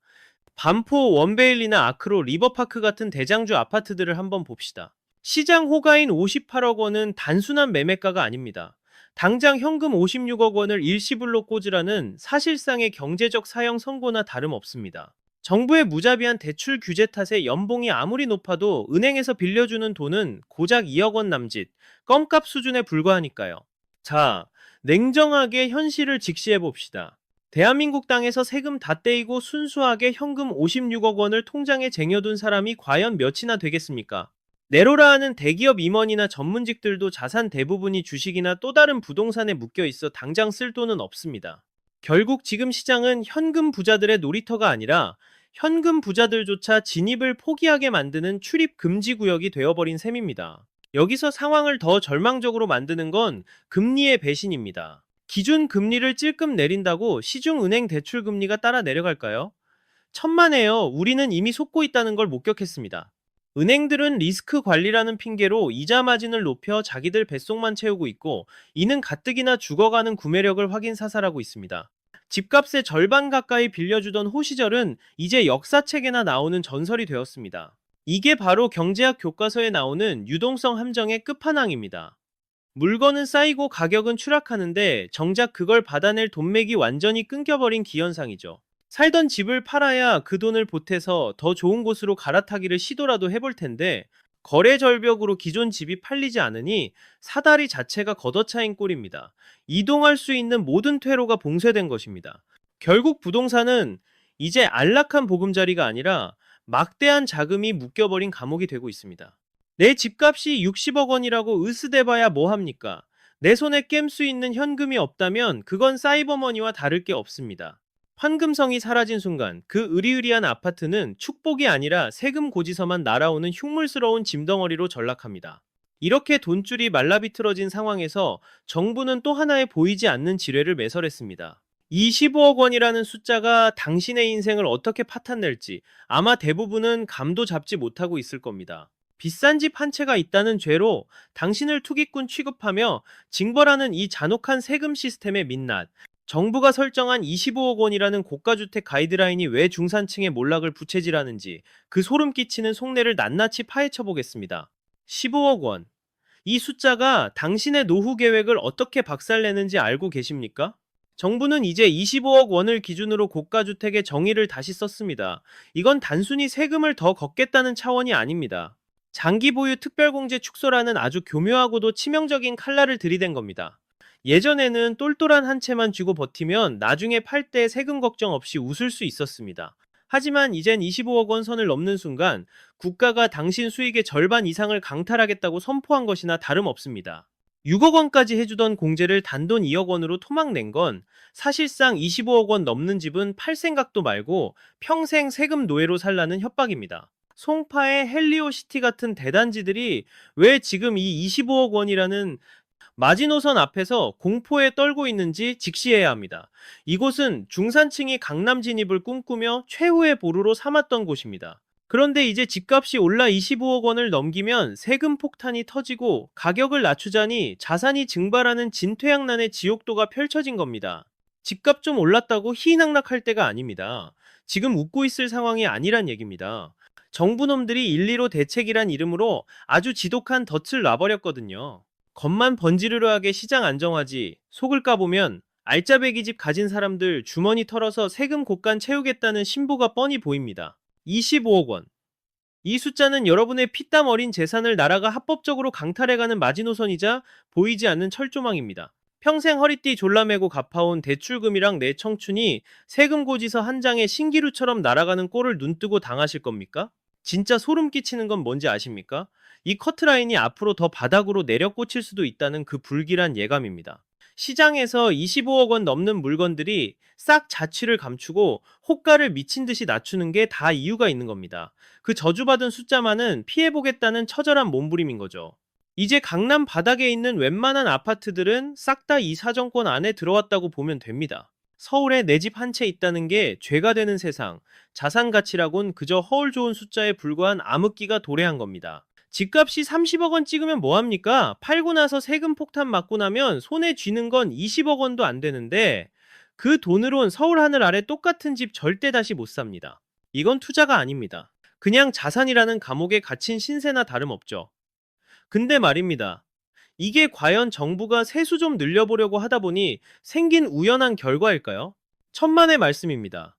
반포, 원베일리나 아크로, 리버파크 같은 대장주 아파트들을 한번 봅시다. 시장 호가인 58억 원은 단순한 매매가가 아닙니다. 당장 현금 56억 원을 일시불로 꽂으라는 사실상의 경제적 사형 선고나 다름없습니다. 정부의 무자비한 대출 규제 탓에 연봉이 아무리 높아도 은행에서 빌려주는 돈은 고작 2억 원 남짓, 껌값 수준에 불과하니까요. 자, 냉정하게 현실을 직시해 봅시다. 대한민국 땅에서 세금 다 떼이고 순수하게 현금 56억 원을 통장에 쟁여둔 사람이 과연 몇이나 되겠습니까? 네로라 하는 대기업 임원이나 전문직들도 자산 대부분이 주식이나 또 다른 부동산에 묶여 있어 당장 쓸 돈은 없습니다. 결국 지금 시장은 현금 부자들의 놀이터가 아니라 현금 부자들조차 진입을 포기하게 만드는 출입 금지 구역이 되어버린 셈입니다. 여기서 상황을 더 절망적으로 만드는 건 금리의 배신입니다. 기준 금리를 찔끔 내린다고 시중은행 대출 금리가 따라 내려갈까요? 천만에요. 우리는 이미 속고 있다는 걸 목격했습니다. 은행들은 리스크 관리라는 핑계로 이자 마진을 높여 자기들 뱃속만 채우고 있고, 이는 가뜩이나 죽어가는 구매력을 확인 사살하고 있습니다. 집값의 절반 가까이 빌려주던 호시절은 이제 역사책에나 나오는 전설이 되었습니다. 이게 바로 경제학 교과서에 나오는 유동성 함정의 끝판왕입니다. 물건은 쌓이고 가격은 추락하는데 정작 그걸 받아낼 돈맥이 완전히 끊겨버린 기현상이죠. 살던 집을 팔아야 그 돈을 보태서 더 좋은 곳으로 갈아타기를 시도라도 해볼 텐데, 거래 절벽으로 기존 집이 팔리지 않으니 사다리 자체가 걷어차인 꼴입니다. 이동할 수 있는 모든 퇴로가 봉쇄된 것입니다. 결국 부동산은 이제 안락한 보금자리가 아니라 막대한 자금이 묶여버린 감옥이 되고 있습니다. 내 집값이 60억 원이라고 으스대봐야 뭐합니까? 내 손에 깸 수 있는 현금이 없다면 그건 사이버머니와 다를 게 없습니다. 환금성이 사라진 순간 그 으리으리한 아파트는 축복이 아니라 세금 고지서만 날아오는 흉물스러운 짐덩어리로 전락합니다. 이렇게 돈줄이 말라비틀어진 상황에서 정부는 또 하나의 보이지 않는 지뢰를 매설했습니다. 25억 원이라는 숫자가 당신의 인생을 어떻게 파탄낼지 아마 대부분은 감도 잡지 못하고 있을 겁니다. 비싼 집 한 채가 있다는 죄로 당신을 투기꾼 취급하며 징벌하는 이 잔혹한 세금 시스템의 민낯, 정부가 설정한 25억 원이라는 고가주택 가이드라인이 왜 중산층의 몰락을 부채질하는지 그 소름 끼치는 속내를 낱낱이 파헤쳐 보겠습니다. 15억 원. 이 숫자가 당신의 노후 계획을 어떻게 박살내는지 알고 계십니까? 정부는 이제 25억 원을 기준으로 고가주택의 정의를 다시 썼습니다. 이건 단순히 세금을 더 걷겠다는 차원이 아닙니다. 장기 보유 특별공제 축소라는 아주 교묘하고도 치명적인 칼날을 들이댄 겁니다. 예전에는 똘똘한 한 채만 쥐고 버티면 나중에 팔 때 세금 걱정 없이 웃을 수 있었습니다. 하지만 이젠 25억 원 선을 넘는 순간 국가가 당신 수익의 절반 이상을 강탈하겠다고 선포한 것이나 다름없습니다. 6억 원까지 해주던 공제를 단돈 2억 원으로 토막낸 건 사실상 25억 원 넘는 집은 팔 생각도 말고 평생 세금 노예로 살라는 협박입니다. 송파의 헬리오시티 같은 대단지들이 왜 지금 이 25억 원이라는 마지노선 앞에서 공포에 떨고 있는지 직시해야 합니다. 이곳은 중산층이 강남 진입을 꿈꾸며 최후의 보루로 삼았던 곳입니다. 그런데 이제 집값이 올라 25억 원을 넘기면 세금 폭탄이 터지고 가격을 낮추자니 자산이 증발하는 진퇴양난의 지옥도가 펼쳐진 겁니다. 집값 좀 올랐다고 희희낙낙할 때가 아닙니다. 지금 웃고 있을 상황이 아니란 얘기입니다. 정부놈들이 115 대책이란 이름으로 아주 지독한 덫을 놔버렸거든요. 겉만 번지르르하게 시장 안정화지 속을 까보면 알짜배기 집 가진 사람들 주머니 털어서 세금 곡간 채우겠다는 신보가 뻔히 보입니다. 25억 원. 이 숫자는 여러분의 피땀 어린 재산을 나라가 합법적으로 강탈해가는 마지노선이자 보이지 않는 철조망입니다. 평생 허리띠 졸라매고 갚아온 대출금이랑 내 청춘이 세금 고지서 한 장에 신기루처럼 날아가는 꼴을 눈뜨고 당하실 겁니까? 진짜 소름 끼치는 건 뭔지 아십니까? 이 커트라인이 앞으로 더 바닥으로 내려 꽂힐 수도 있다는 그 불길한 예감입니다. 시장에서 25억 원 넘는 물건들이 싹 자취를 감추고 호가를 미친 듯이 낮추는 게 다 이유가 있는 겁니다. 그 저주받은 숫자만은 피해보겠다는 처절한 몸부림인 거죠. 이제 강남 바닥에 있는 웬만한 아파트들은 싹 다 이 사정권 안에 들어왔다고 보면 됩니다. 서울에 내 집 한 채 있다는 게 죄가 되는 세상, 자산 가치라곤 그저 허울 좋은 숫자에 불과한 암흑기가 도래한 겁니다. 집값이 30억 원 찍으면 뭐합니까? 팔고 나서 세금 폭탄 맞고 나면 손에 쥐는 건 20억 원도 안 되는데 그 돈으론 서울 하늘 아래 똑같은 집 절대 다시 못 삽니다. 이건 투자가 아닙니다. 그냥 자산이라는 감옥에 갇힌 신세나 다름없죠. 근데 말입니다. 이게 과연 정부가 세수 좀 늘려보려고 하다 보니 생긴 우연한 결과일까요? 천만의 말씀입니다.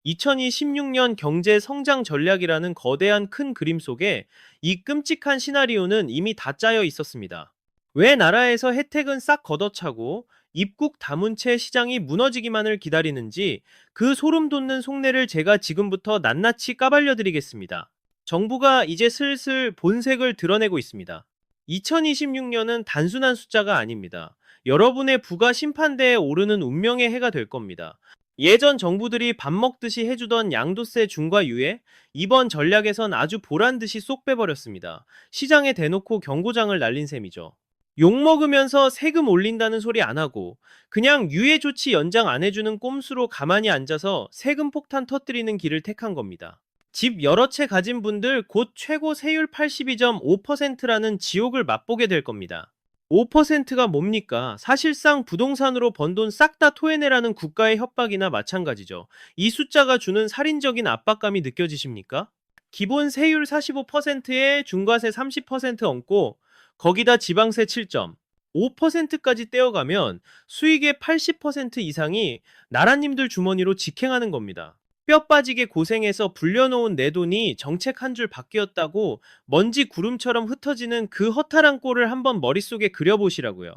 2026년 경제 성장 전략이라는 거대한 큰 그림 속에 이 끔찍한 시나리오는 이미 다 짜여 있었습니다. 왜 나라에서 혜택은 싹 걷어차고 입국 다문 채 시장이 무너지기만을 기다리는지 그 소름 돋는 속내를 제가 지금부터 낱낱이 까발려드리겠습니다. 정부가 이제 슬슬 본색을 드러내고 있습니다. 2026년은 단순한 숫자가 아닙니다. 여러분의 부가 심판대에 오르는 운명의 해가 될 겁니다. 예전 정부들이 밥 먹듯이 해주던 양도세 중과 유예, 이번 전략에선 아주 보란듯이 쏙 빼버렸습니다. 시장에 대놓고 경고장을 날린 셈이죠. 욕먹으면서 세금 올린다는 소리 안 하고 그냥 유예 조치 연장 안 해주는 꼼수로 가만히 앉아서 세금 폭탄 터뜨리는 길을 택한 겁니다. 집 여러 채 가진 분들 곧 최고 세율 82.5%라는 지옥을 맛보게 될 겁니다. 5%가 뭡니까? 사실상 부동산으로 번 돈 싹 다 토해내라는 국가의 협박이나 마찬가지죠. 이 숫자가 주는 살인적인 압박감이 느껴지십니까? 기본 세율 45%에 중과세 30% 얹고 거기다 지방세 7.5%까지 떼어가면 수익의 80% 이상이 나라님들 주머니로 직행하는 겁니다. 뼈 빠지게 고생해서 불려놓은 내 돈이 정책 한 줄 바뀌었다고 먼지 구름처럼 흩어지는 그 허탈한 꼴을 한번 머릿속에 그려보시라고요.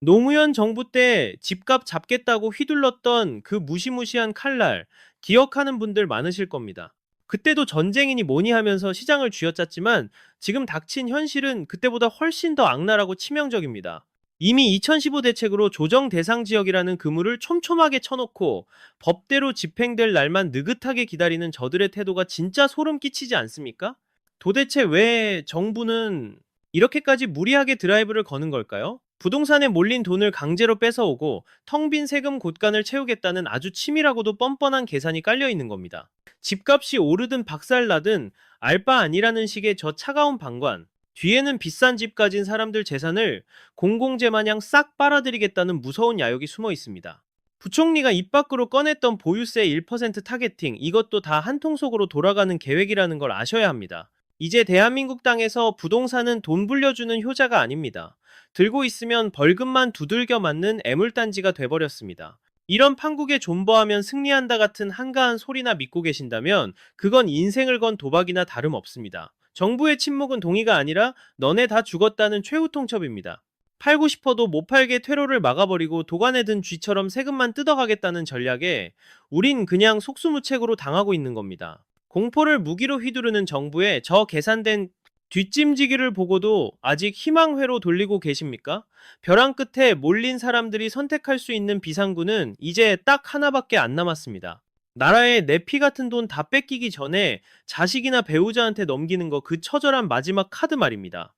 노무현 정부 때 집값 잡겠다고 휘둘렀던 그 무시무시한 칼날 기억하는 분들 많으실 겁니다. 그때도 전쟁이니 뭐니 하면서 시장을 쥐어짰지만 지금 닥친 현실은 그때보다 훨씬 더 악랄하고 치명적입니다. 이미 2015 대책으로 조정 대상 지역이라는 그물을 촘촘하게 쳐놓고 법대로 집행될 날만 느긋하게 기다리는 저들의 태도가 진짜 소름 끼치지 않습니까? 도대체 왜 정부는 이렇게까지 무리하게 드라이브를 거는 걸까요? 부동산에 몰린 돈을 강제로 뺏어오고 텅 빈 세금 곳간을 채우겠다는 아주 치밀하고도 뻔뻔한 계산이 깔려 있는 겁니다. 집값이 오르든 박살나든 알 바 아니라는 식의 저 차가운 방관, 뒤에는 비싼 집 가진 사람들 재산을 공공재 마냥 싹 빨아들이겠다는 무서운 야욕이 숨어 있습니다. 부총리가 입 밖으로 꺼냈던 보유세 1% 타겟팅, 이것도 다 한통속으로 돌아가는 계획이라는 걸 아셔야 합니다. 이제 대한민국 땅에서 부동산은 돈 불려주는 효자가 아닙니다. 들고 있으면 벌금만 두들겨 맞는 애물단지가 돼버렸습니다. 이런 판국에 존버하면 승리한다 같은 한가한 소리나 믿고 계신다면 그건 인생을 건 도박이나 다름없습니다. 정부의 침묵은 동의가 아니라 너네 다 죽었다는 최후 통첩입니다. 팔고 싶어도 못 팔게 퇴로를 막아버리고 도관에 든 쥐처럼 세금만 뜯어가겠다는 전략에 우린 그냥 속수무책으로 당하고 있는 겁니다. 공포를 무기로 휘두르는 정부의 저 계산된 뒷짐지기를 보고도 아직 희망회로 돌리고 계십니까? 벼랑 끝에 몰린 사람들이 선택할 수 있는 비상구는 이제 딱 하나밖에 안 남았습니다. 나라에 내 피 같은 돈 다 뺏기기 전에 자식이나 배우자한테 넘기는 거, 그 처절한 마지막 카드 말입니다.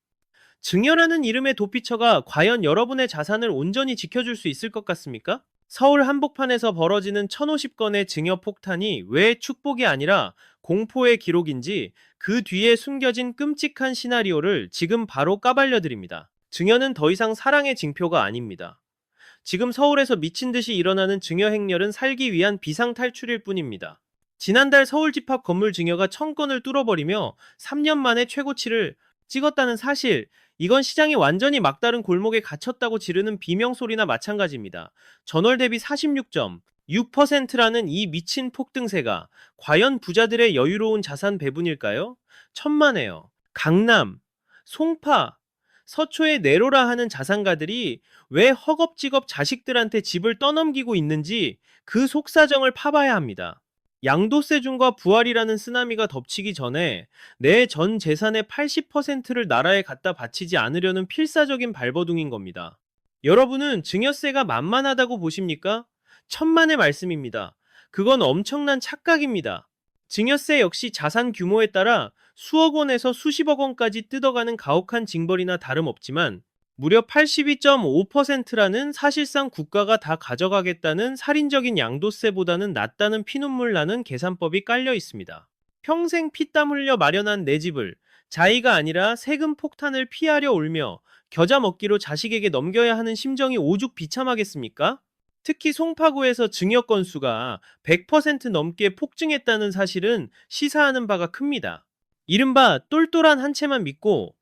증여라는 이름의 도피처가 과연 여러분의 자산을 온전히 지켜줄 수 있을 것 같습니까? 서울 한복판에서 벌어지는 1050건의 증여 폭탄이 왜 축복이 아니라 공포의 기록인지 그 뒤에 숨겨진 끔찍한 시나리오를 지금 바로 까발려드립니다. 증여는 더 이상 사랑의 징표가 아닙니다. 지금 서울에서 미친 듯이 일어나는 증여 행렬은 살기 위한 비상 탈출일 뿐입니다. 지난달 서울 집합 건물 증여가 1000건을 뚫어버리며 3년 만에 최고치를 찍었다는 사실, 이건 시장이 완전히 막다른 골목에 갇혔다고 지르는 비명소리나 마찬가지입니다. 전월 대비 46.6%라는 이 미친 폭등세가 과연 부자들의 여유로운 자산 배분일까요? 천만에요. 강남, 송파, 서초의 내로라 하는 자산가들이 왜 허겁지겁 자식들한테 집을 떠넘기고 있는지 그 속사정을 파봐야 합니다. 양도세 중과 부활이라는 쓰나미가 덮치기 전에 내 전 재산의 80%를 나라에 갖다 바치지 않으려는 필사적인 발버둥인 겁니다. 여러분은 증여세가 만만하다고 보십니까? 천만의 말씀입니다. 그건 엄청난 착각입니다. 증여세 역시 자산 규모에 따라 수억 원에서 수십억 원까지 뜯어가는 가혹한 징벌이나 다름없지만 무려 82.5%라는 사실상 국가가 다 가져가겠다는 살인적인 양도세보다는 낫다는 피눈물 나는 계산법이 깔려 있습니다. 평생 피땀 흘려 마련한 내 집을 자의가 아니라 세금 폭탄을 피하려 울며 겨자 먹기로 자식에게 넘겨야 하는 심정이 오죽 비참하겠습니까? 특히 송파구에서 증여 건수가 100% 넘게 폭증했다는 사실은 시사하는 바가 큽니다. 이른바 똘똘한 한 채만 믿고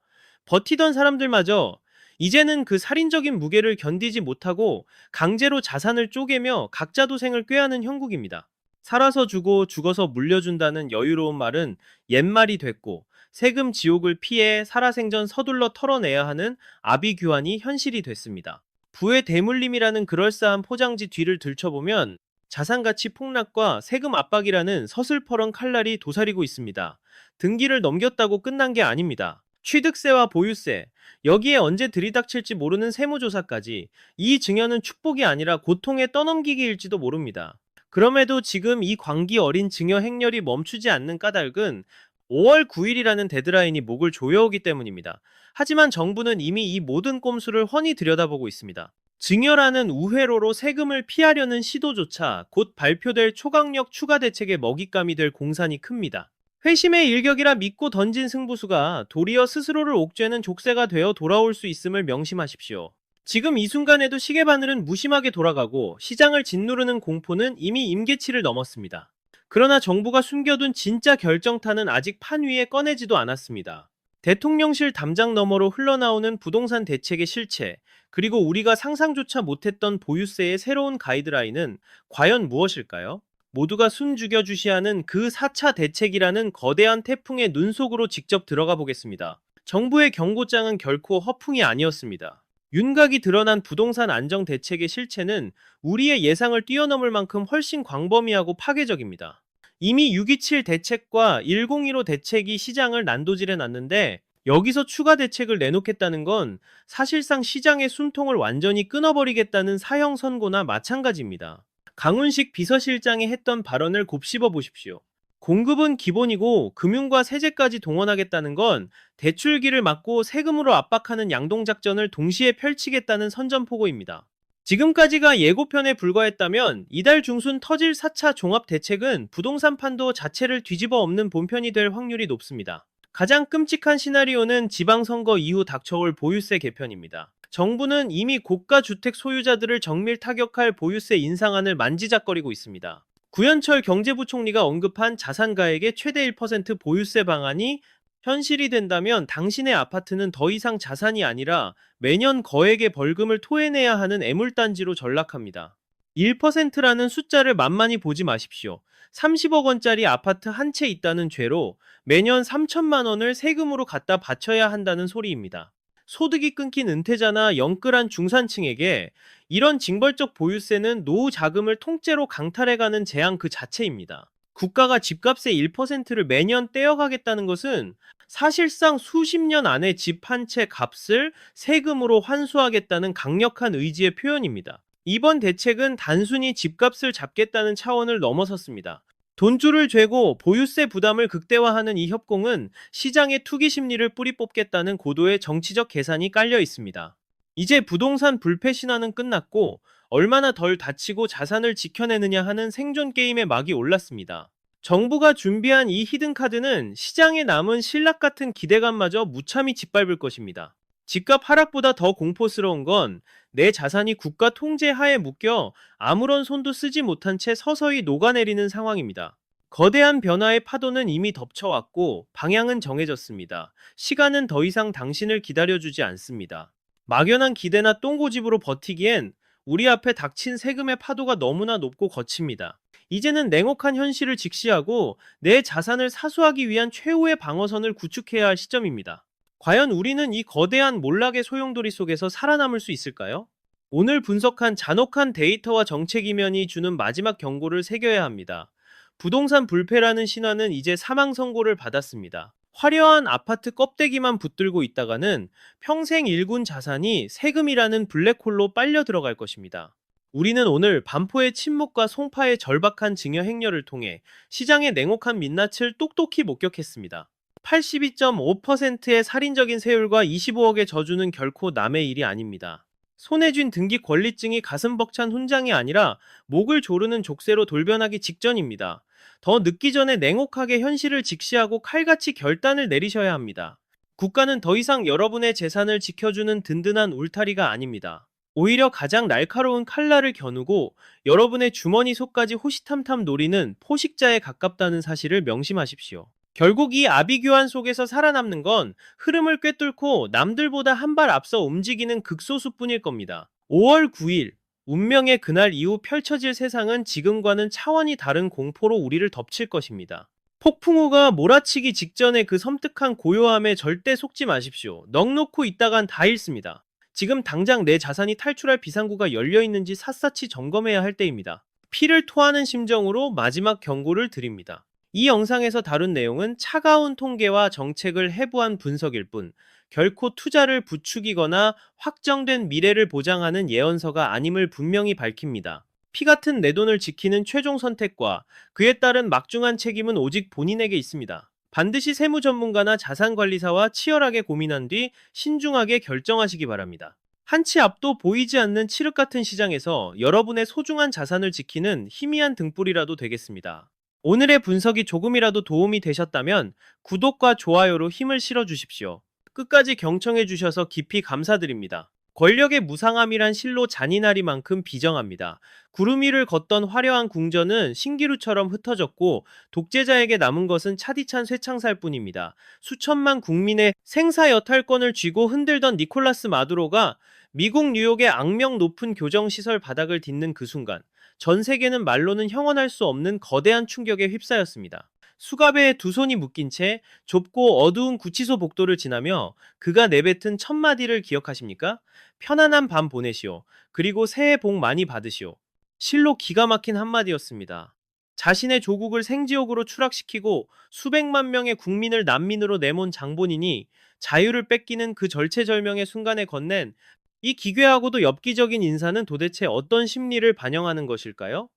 버티던 사람들마저 이제는 그 살인적인 무게를 견디지 못하고 강제로 자산을 쪼개며 각자 도생을 꾀하는 형국입니다. 살아서 주고 죽어서 물려준다는 여유로운 말은 옛말이 됐고 세금 지옥을 피해 살아생전 서둘러 털어내야 하는 아비규환이 현실이 됐습니다. 부의 대물림이라는 그럴싸한 포장지 뒤를 들춰보면 자산가치 폭락과 세금 압박이라는 서슬퍼런 칼날이 도사리고 있습니다. 등기를 넘겼다고 끝난 게 아닙니다. 취득세와 보유세, 여기에 언제 들이닥칠지 모르는 세무조사까지 이 증여는 축복이 아니라 고통의 떠넘기기일지도 모릅니다. 그럼에도 지금 이 광기 어린 증여 행렬이 멈추지 않는 까닭은 5월 9일이라는 데드라인이 목을 조여오기 때문입니다. 하지만 정부는 이미 이 모든 꼼수를 훤히 들여다보고 있습니다. 증여라는 우회로로 세금을 피하려는 시도조차 곧 발표될 초강력 추가 대책의 먹잇감이 될 공산이 큽니다. 회심의 일격이라 믿고 던진 승부수가 도리어 스스로를 옥죄는 족쇄가 되어 돌아올 수 있음을 명심하십시오. 지금 이 순간에도 시계바늘은 무심하게 돌아가고 시장을 짓누르는 공포는 이미 임계치를 넘었습니다. 그러나 정부가 숨겨둔 진짜 결정타는 아직 판 위에 꺼내지도 않았습니다. 대통령실 담장 너머로 흘러나오는 부동산 대책의 실체, 그리고 우리가 상상조차 못했던 보유세의 새로운 가이드라인은 과연 무엇일까요? 모두가 숨죽여 주시하는 그 4차 대책이라는 거대한 태풍의 눈 속으로 직접 들어가 보겠습니다. 정부의 경고장은 결코 허풍이 아니었습니다. 윤곽이 드러난 부동산 안정 대책의 실체는 우리의 예상을 뛰어넘을 만큼 훨씬 광범위하고 파괴적입니다. 이미 627 대책과 1015 대책이 시장을 난도질해 놨는데 여기서 추가 대책을 내놓겠다는 건 사실상 시장의 숨통을 완전히 끊어버리겠다는 사형 선고나 마찬가지입니다. 강훈식 비서실장이 했던 발언을 곱씹어 보십시오. 공급은 기본이고 금융과 세제까지 동원하겠다는 건 대출기를 막고 세금으로 압박하는 양동작전을 동시에 펼치겠다는 선전포고입니다. 지금까지가 예고편에 불과했다면 이달 중순 터질 4차 종합대책은 부동산 판도 자체를 뒤집어 엎는 본편이 될 확률이 높습니다. 가장 끔찍한 시나리오는 지방선거 이후 닥쳐올 보유세 개편입니다. 정부는 이미 고가 주택 소유자들을 정밀 타격할 보유세 인상안을 만지작거리고 있습니다. 구현철 경제부총리가 언급한 자산가액의 최대 1% 보유세 방안이 현실이 된다면 당신의 아파트는 더 이상 자산이 아니라 매년 거액의 벌금을 토해내야 하는 애물단지로 전락합니다. 1%라는 숫자를 만만히 보지 마십시오. 30억 원짜리 아파트 한 채 있다는 죄로 매년 3천만 원을 세금으로 갖다 바쳐야 한다는 소리입니다. 소득이 끊긴 은퇴자나 영끌한 중산층에게 이런 징벌적 보유세는 노후 자금을 통째로 강탈해가는 재앙 그 자체입니다. 국가가 집값의 1%를 매년 떼어가겠다는 것은 사실상 수십 년 안에 집 한 채 값을 세금으로 환수하겠다는 강력한 의지의 표현입니다. 이번 대책은 단순히 집값을 잡겠다는 차원을 넘어섰습니다. 돈줄을 죄고 보유세 부담을 극대화하는 이 협공은 시장의 투기 심리를 뿌리 뽑겠다는 고도의 정치적 계산이 깔려 있습니다. 이제 부동산 불패 신화는 끝났고 얼마나 덜 다치고 자산을 지켜내느냐 하는 생존 게임의 막이 올랐습니다. 정부가 준비한 이 히든카드는 시장에 남은 신락 같은 기대감마저 무참히 짓밟을 것입니다. 집값 하락보다 더 공포스러운 건 내 자산이 국가 통제 하에 묶여 아무런 손도 쓰지 못한 채 서서히 녹아내리는 상황입니다. 거대한 변화의 파도는 이미 덮쳐왔고 방향은 정해졌습니다. 시간은 더 이상 당신을 기다려주지 않습니다. 막연한 기대나 똥고집으로 버티기엔 우리 앞에 닥친 세금의 파도가 너무나 높고 거칩니다. 이제는 냉혹한 현실을 직시하고 내 자산을 사수하기 위한 최후의 방어선을 구축해야 할 시점입니다. 과연 우리는 이 거대한 몰락의 소용돌이 속에서 살아남을 수 있을까요? 오늘 분석한 잔혹한 데이터와 정책 이면이 주는 마지막 경고를 새겨야 합니다. 부동산 불패라는 신화는 이제 사망 선고를 받았습니다. 화려한 아파트 껍데기만 붙들고 있다가는 평생 일군 자산이 세금이라는 블랙홀로 빨려 들어갈 것입니다. 우리는 오늘 반포의 침묵과 송파의 절박한 증여 행렬을 통해 시장의 냉혹한 민낯을 똑똑히 목격했습니다. 82.5%의 살인적인 세율과 25억의 저주는 결코 남의 일이 아닙니다. 손에 쥔 등기 권리증이 가슴 벅찬 훈장이 아니라 목을 조르는 족쇄로 돌변하기 직전입니다. 더 늦기 전에 냉혹하게 현실을 직시하고 칼같이 결단을 내리셔야 합니다. 국가는 더 이상 여러분의 재산을 지켜주는 든든한 울타리가 아닙니다. 오히려 가장 날카로운 칼날을 겨누고 여러분의 주머니 속까지 호시탐탐 노리는 포식자에 가깝다는 사실을 명심하십시오. 결국 이 아비규환 속에서 살아남는 건 흐름을 꿰뚫고 남들보다 한 발 앞서 움직이는 극소수뿐일 겁니다. 5월 9일, 운명의 그날 이후 펼쳐질 세상은 지금과는 차원이 다른 공포로 우리를 덮칠 것입니다. 폭풍우가 몰아치기 직전에 그 섬뜩한 고요함에 절대 속지 마십시오. 넋 놓고 있다간 다 잃습니다. 지금 당장 내 자산이 탈출할 비상구가 열려있는지 샅샅이 점검해야 할 때입니다. 피를 토하는 심정으로 마지막 경고를 드립니다. 이 영상에서 다룬 내용은 차가운 통계와 정책을 해부한 분석일 뿐 결코 투자를 부추기거나 확정된 미래를 보장하는 예언서가 아님을 분명히 밝힙니다. 피 같은 내 돈을 지키는 최종 선택과 그에 따른 막중한 책임은 오직 본인에게 있습니다. 반드시 세무 전문가나 자산관리사와 치열하게 고민한 뒤 신중하게 결정하시기 바랍니다. 한치 앞도 보이지 않는 칠흑 같은 시장에서 여러분의 소중한 자산을 지키는 희미한 등불이라도 되겠습니다. 오늘의 분석이 조금이라도 도움이 되셨다면 구독과 좋아요로 힘을 실어주십시오. 끝까지 경청해 주셔서 깊이 감사드립니다. 권력의 무상함이란 실로 잔인하리만큼 비정합니다. 구름 위를 걷던 화려한 궁전은 신기루처럼 흩어졌고 독재자에게 남은 것은 차디찬 쇠창살 뿐입니다. 수천만 국민의 생사여탈권을 쥐고 흔들던 니콜라스 마두로가 미국 뉴욕의 악명 높은 교정시설 바닥을 딛는 그 순간 전 세계는 말로는 형언할 수 없는 거대한 충격에 휩싸였습니다. 수갑에 두 손이 묶인 채 좁고 어두운 구치소 복도를 지나며 그가 내뱉은 첫 마디를 기억하십니까? 편안한 밤 보내시오. 그리고 새해 복 많이 받으시오. 실로 기가 막힌 한마디였습니다. 자신의 조국을 생지옥으로 추락시키고 수백만 명의 국민을 난민으로 내몬 장본인이 자유를 뺏기는 그 절체절명의 순간에 건넨 이 기괴하고도 엽기적인 인사는 도대체 어떤 심리를 반영하는 것일까요?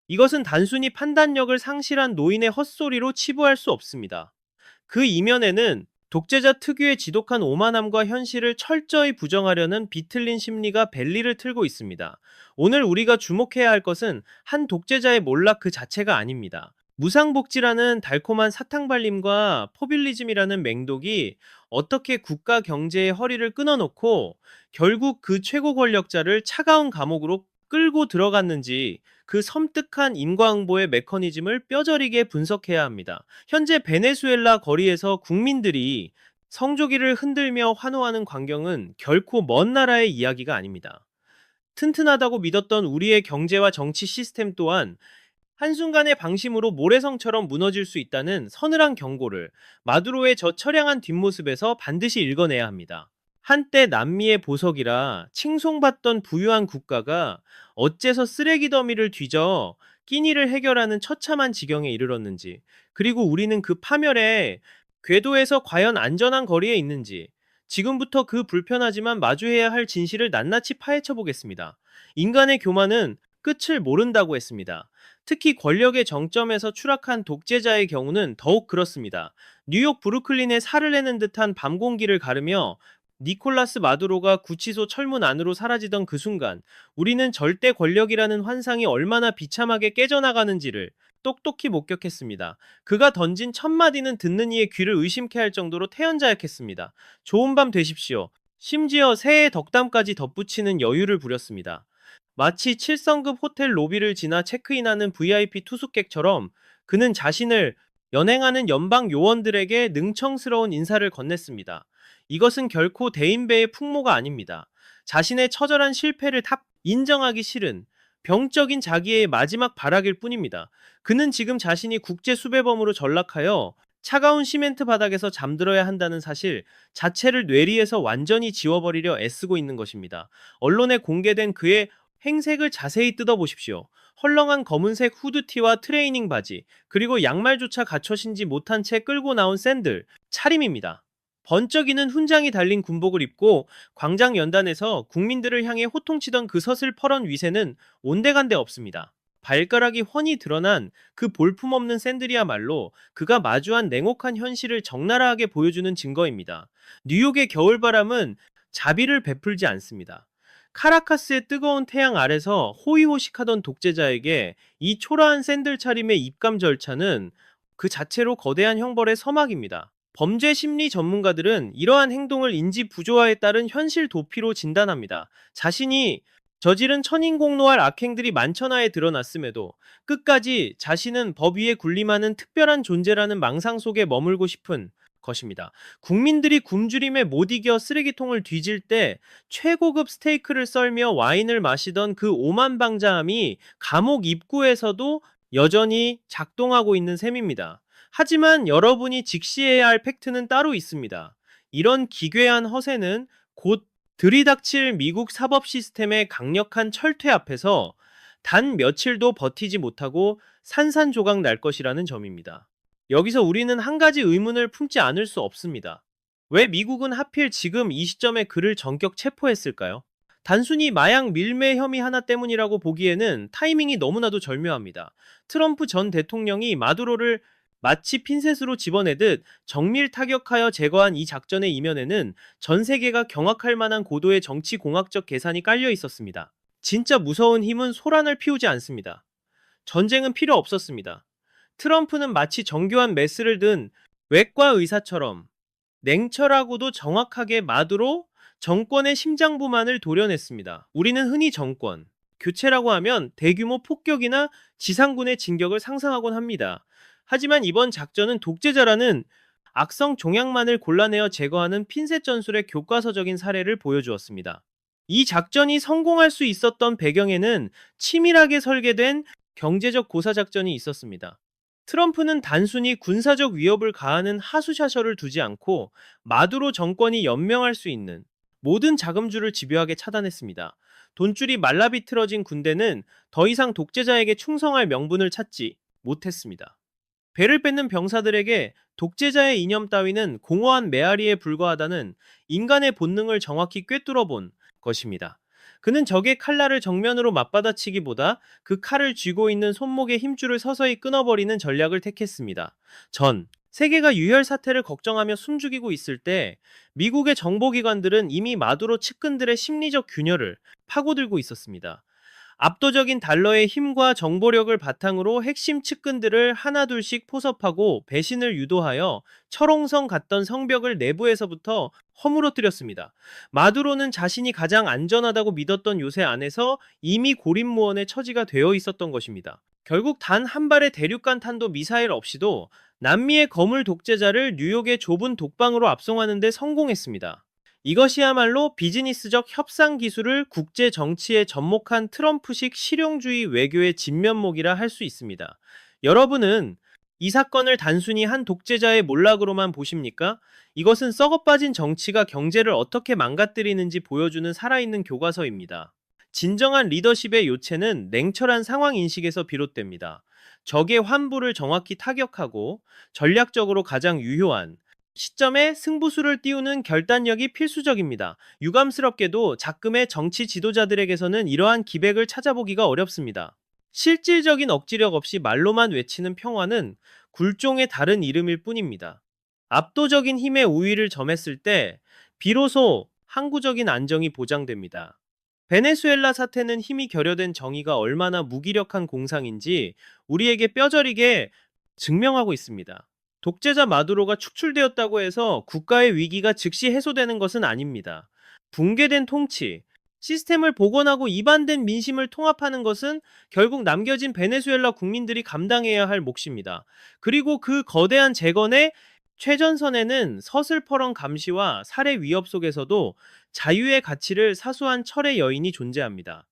이것은 단순히 판단력을 상실한 노인의 헛소리로 치부할 수 없습니다. 그 이면에는 독재자 특유의 지독한 오만함과 현실을 철저히 부정하려는 비틀린 심리가 벨리를 틀고 있습니다. 오늘 우리가 주목해야 할 것은 한 독재자의 몰락 그 자체가 아닙니다. 무상복지라는 달콤한 사탕발림과 포퓰리즘이라는 맹독이 어떻게 국가 경제의 허리를 끊어놓고 결국 그 최고 권력자를 차가운 감옥으로 끌고 들어갔는지 그 섬뜩한 인과응보의 메커니즘을 뼈저리게 분석해야 합니다. 현재 베네수엘라 거리에서 국민들이 성조기를 흔들며 환호하는 광경은 결코 먼 나라의 이야기가 아닙니다. 튼튼하다고 믿었던 우리의 경제와 정치 시스템 또한 한순간의 방심으로 모래성처럼 무너질 수 있다는 서늘한 경고를 마두로의 저 처량한 뒷모습에서 반드시 읽어내야 합니다. 한때 남미의 보석이라 칭송받던 부유한 국가가 어째서 쓰레기 더미를 뒤져 끼니를 해결하는 처참한 지경에 이르렀는지, 그리고 우리는 그 파멸의 궤도에서 과연 안전한 거리에 있는지, 지금부터 그 불편하지만 마주해야 할 진실을 낱낱이 파헤쳐 보겠습니다. 인간의 교만은 끝을 모른다고 했습니다. 특히 권력의 정점에서 추락한 독재자의 경우는 더욱 그렇습니다. 뉴욕 브루클린에 살을 내는 듯한 밤 공기를 가르며 니콜라스 마두로가 구치소 철문 안으로 사라지던 그 순간 우리는 절대 권력이라는 환상이 얼마나 비참하게 깨져나가는지를 똑똑히 목격했습니다. 그가 던진 첫 마디는 듣는 이의 귀를 의심케 할 정도로 태연자약했습니다. 좋은 밤 되십시오. 심지어 새해 덕담까지 덧붙이는 여유를 부렸습니다. 마치 7성급 호텔 로비를 지나 체크인하는 VIP 투숙객처럼 그는 자신을 연행하는 연방 요원들에게 능청스러운 인사를 건넸습니다. 이것은 결코 대인배의 풍모가 아닙니다. 자신의 처절한 실패를 인정하기 싫은 병적인 자기의 마지막 발악일 뿐입니다. 그는 지금 자신이 국제 수배범으로 전락하여 차가운 시멘트 바닥에서 잠들어야 한다는 사실 자체를 뇌리에서 완전히 지워버리려 애쓰고 있는 것입니다. 언론에 공개된 그의 행색을 자세히 뜯어보십시오. 헐렁한 검은색 후드티와 트레이닝 바지, 그리고 양말조차 갖춰 신지 못한 채 끌고 나온 샌들, 차림입니다. 번쩍이는 훈장이 달린 군복을 입고 광장 연단에서 국민들을 향해 호통치던 그 서슬퍼런 위세는 온데간데 없습니다. 발가락이 훤히 드러난 그 볼품없는 샌들이야말로 그가 마주한 냉혹한 현실을 적나라하게 보여주는 증거입니다. 뉴욕의 겨울바람은 자비를 베풀지 않습니다. 카라카스의 뜨거운 태양 아래서 호의호식하던 독재자에게 이 초라한 샌들 차림의 입감 절차는 그 자체로 거대한 형벌의 서막입니다. 범죄 심리 전문가들은 이러한 행동을 인지 부조화에 따른 현실 도피로 진단합니다. 자신이 저지른 천인공노할 악행들이 만천하에 드러났음에도 끝까지 자신은 법 위에 군림하는 특별한 존재라는 망상 속에 머물고 싶은 것입니다. 국민들이 굶주림에 못 이겨 쓰레기통을 뒤질 때 최고급 스테이크를 썰며 와인을 마시던 그 오만방자함이 감옥 입구에서도 여전히 작동하고 있는 셈입니다. 하지만 여러분이 직시해야 할 팩트는 따로 있습니다. 이런 기괴한 허세는 곧 들이닥칠 미국 사법 시스템의 강력한 철퇴 앞에서 단 며칠도 버티지 못하고 산산조각 날 것이라는 점입니다. 여기서 우리는 한 가지 의문을 품지 않을 수 없습니다. 왜 미국은 하필 지금 이 시점에 그를 전격 체포했을까요? 단순히 마약 밀매 혐의 하나 때문이라고 보기에는 타이밍이 너무나도 절묘합니다. 트럼프 전 대통령이 마두로를 마치 핀셋으로 집어내듯 정밀 타격하여 제거한 이 작전의 이면에는 전 세계가 경악할 만한 고도의 정치 공학적 계산이 깔려 있었습니다. 진짜 무서운 힘은 소란을 피우지 않습니다. 전쟁은 필요 없었습니다. 트럼프는 마치 정교한 메스를 든 외과 의사처럼 냉철하고도 정확하게 마두로 정권의 심장부만을 도려냈습니다. 우리는 흔히 정권, 교체라고 하면 대규모 폭격이나 지상군의 진격을 상상하곤 합니다. 하지만 이번 작전은 독재자라는 악성 종양만을 골라내어 제거하는 핀셋 전술의 교과서적인 사례를 보여주었습니다. 이 작전이 성공할 수 있었던 배경에는 치밀하게 설계된 경제적 고사작전이 있었습니다. 트럼프는 단순히 군사적 위협을 가하는 하수샤셔를 두지 않고 마두로 정권이 연명할 수 있는 모든 자금줄을 집요하게 차단했습니다. 돈줄이 말라비틀어진 군대는 더 이상 독재자에게 충성할 명분을 찾지 못했습니다. 배를 뺏는 병사들에게 독재자의 이념 따위는 공허한 메아리에 불과하다는 인간의 본능을 정확히 꿰뚫어 본 것입니다. 그는 적의 칼날을 정면으로 맞받아치기보다 그 칼을 쥐고 있는 손목의 힘줄을 서서히 끊어버리는 전략을 택했습니다. 세계가 유혈 사태를 걱정하며 숨죽이고 있을 때 미국의 정보기관들은 이미 마두로 측근들의 심리적 균열을 파고들고 있었습니다. 압도적인 달러의 힘과 정보력을 바탕으로 핵심 측근들을 하나둘씩 포섭하고 배신을 유도하여 철옹성 같던 성벽을 내부에서부터 허물어뜨렸습니다. 마두로는 자신이 가장 안전하다고 믿었던 요새 안에서 이미 고립무원의 처지가 되어 있었던 것입니다. 결국 단 한 발의 대륙간 탄도 미사일 없이도 남미의 거물 독재자를 뉴욕의 좁은 독방으로 압송하는 데 성공했습니다. 이것이야말로 비즈니스적 협상 기술을 국제 정치에 접목한 트럼프식 실용주의 외교의 진면목이라 할 수 있습니다. 여러분은 이 사건을 단순히 한 독재자의 몰락으로만 보십니까? 이것은 썩어빠진 정치가 경제를 어떻게 망가뜨리는지 보여주는 살아있는 교과서입니다. 진정한 리더십의 요체는 냉철한 상황 인식에서 비롯됩니다. 적의 환부를 정확히 타격하고 전략적으로 가장 유효한 시점에 승부수를 띄우는 결단력이 필수적입니다. 유감스럽게도 작금의 정치 지도자들에게서는 이러한 기백을 찾아보기가 어렵습니다. 실질적인 억지력 없이 말로만 외치는 평화는 굴종의 다른 이름일 뿐입니다. 압도적인 힘의 우위를 점했을 때 비로소 항구적인 안정이 보장됩니다. 베네수엘라 사태는 힘이 결여된 정의가 얼마나 무기력한 공상인지 우리에게 뼈저리게 증명하고 있습니다. 독재자 마두로가 축출되었다고 해서 국가의 위기가 즉시 해소되는 것은 아닙니다. 붕괴된 통치, 시스템을 복원하고 이반된 민심을 통합하는 것은 결국 남겨진 베네수엘라 국민들이 감당해야 할 몫입니다. 그리고 그 거대한 재건의 최전선에는 서슬퍼런 감시와 살해 위협 속에서도 자유의 가치를 사수한 철의 여인이 존재합니다.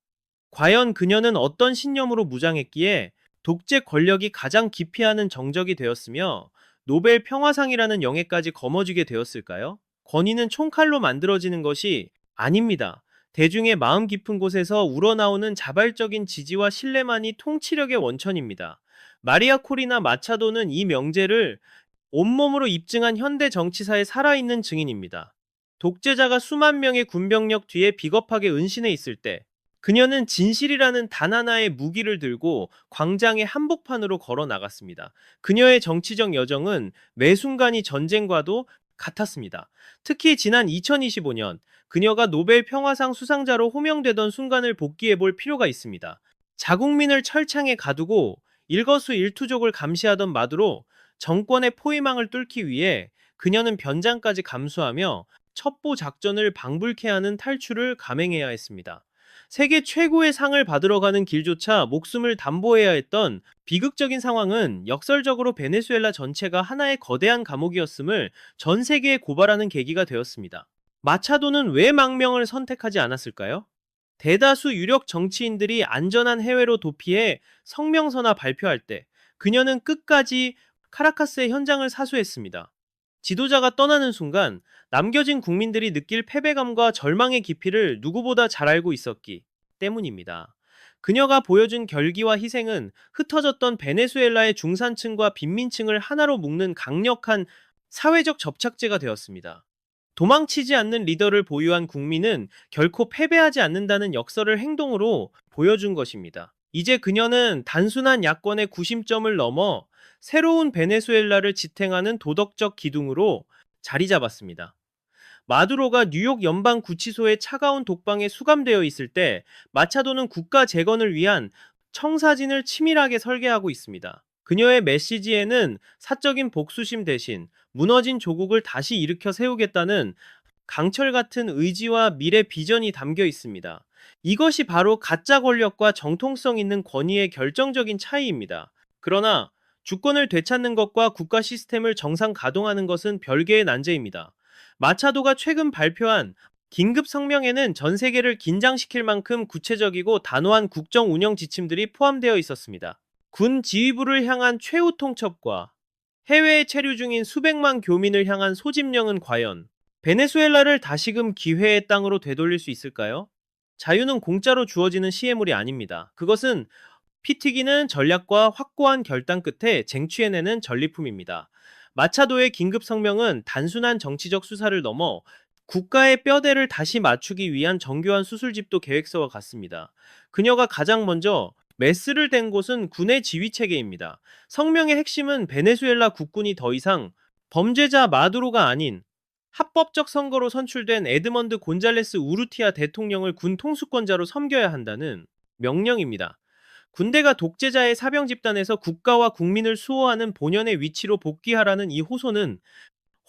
과연 그녀는 어떤 신념으로 무장했기에 독재 권력이 가장 기피하는 정적이 되었으며 노벨 평화상이라는 영예까지 거머쥐게 되었을까요? 권위는 총칼로 만들어지는 것이 아닙니다. 대중의 마음 깊은 곳에서 우러나오는 자발적인 지지와 신뢰만이 통치력의 원천입니다. 마리아 코리나 마차도는 이 명제를 온몸으로 입증한 현대 정치사의 살아있는 증인입니다. 독재자가 수만 명의 군병력 뒤에 비겁하게 은신해 있을 때 그녀는 진실이라는 단 하나의 무기를 들고 광장의 한복판으로 걸어 나갔습니다. 그녀의 정치적 여정은 매 순간이 전쟁과도 같았습니다. 특히 지난 2025년 그녀가 노벨 평화상 수상자로 호명되던 순간을 복기해 볼 필요가 있습니다. 자국민을 철창에 가두고 일거수일투족을 감시하던 마두로 정권의 포위망을 뚫기 위해 그녀는 변장까지 감수하며 첩보 작전을 방불케 하는 탈출을 감행해야 했습니다. 세계 최고의 상을 받으러 가는 길조차 목숨을 담보해야 했던 비극적인 상황은 역설적으로 베네수엘라 전체가 하나의 거대한 감옥이었음을 전 세계에 고발하는 계기가 되었습니다. 마차도는 왜 망명을 선택하지 않았을까요? 대다수 유력 정치인들이 안전한 해외로 도피해 성명서나 발표할 때 그녀는 끝까지 카라카스의 현장을 사수했습니다. 지도자가 떠나는 순간 남겨진 국민들이 느낄 패배감과 절망의 깊이를 누구보다 잘 알고 있었기 때문입니다. 그녀가 보여준 결기와 희생은 흩어졌던 베네수엘라의 중산층과 빈민층을 하나로 묶는 강력한 사회적 접착제가 되었습니다. 도망치지 않는 리더를 보유한 국민은 결코 패배하지 않는다는 역설을 행동으로 보여준 것입니다. 이제 그녀는 단순한 야권의 구심점을 넘어 새로운 베네수엘라를 지탱하는 도덕적 기둥으로 자리 잡았습니다. 마두로가 뉴욕 연방 구치소의 차가운 독방에 수감되어 있을 때 마차도는 국가 재건을 위한 청사진을 치밀하게 설계하고 있습니다. 그녀의 메시지에는 사적인 복수심 대신 무너진 조국을 다시 일으켜 세우겠다는 강철 같은 의지와 미래 비전이 담겨 있습니다. 이것이 바로 가짜 권력과 정통성 있는 권위의 결정적인 차이입니다. 그러나 주권을 되찾는 것과 국가 시스템을 정상 가동하는 것은 별개의 난제입니다. 마차도가 최근 발표한 긴급 성명에는 전 세계를 긴장시킬 만큼 구체적이고 단호한 국정 운영 지침들이 포함되어 있었습니다. 군 지휘부를 향한 최후 통첩과 해외에 체류 중인 수백만 교민을 향한 소집령은 과연 베네수엘라를 다시금 기회의 땅으로 되돌릴 수 있을까요? 자유는 공짜로 주어지는 시혜물이 아닙니다. 그것은 피 튀기는 전략과 확고한 결단 끝에 쟁취해내는 전리품입니다. 마차도의 긴급 성명은 단순한 정치적 수사를 넘어 국가의 뼈대를 다시 맞추기 위한 정교한 수술집도 계획서와 같습니다. 그녀가 가장 먼저 메스를 댄 곳은 군의 지휘 체계입니다. 성명의 핵심은 베네수엘라 국군이 더 이상 범죄자 마두로가 아닌 합법적 선거로 선출된 에드먼드 곤잘레스 우르티아 대통령을 군 통수권자로 섬겨야 한다는 명령입니다. 군대가 독재자의 사병 집단에서 국가와 국민을 수호하는 본연의 위치로 복귀하라는 이 호소는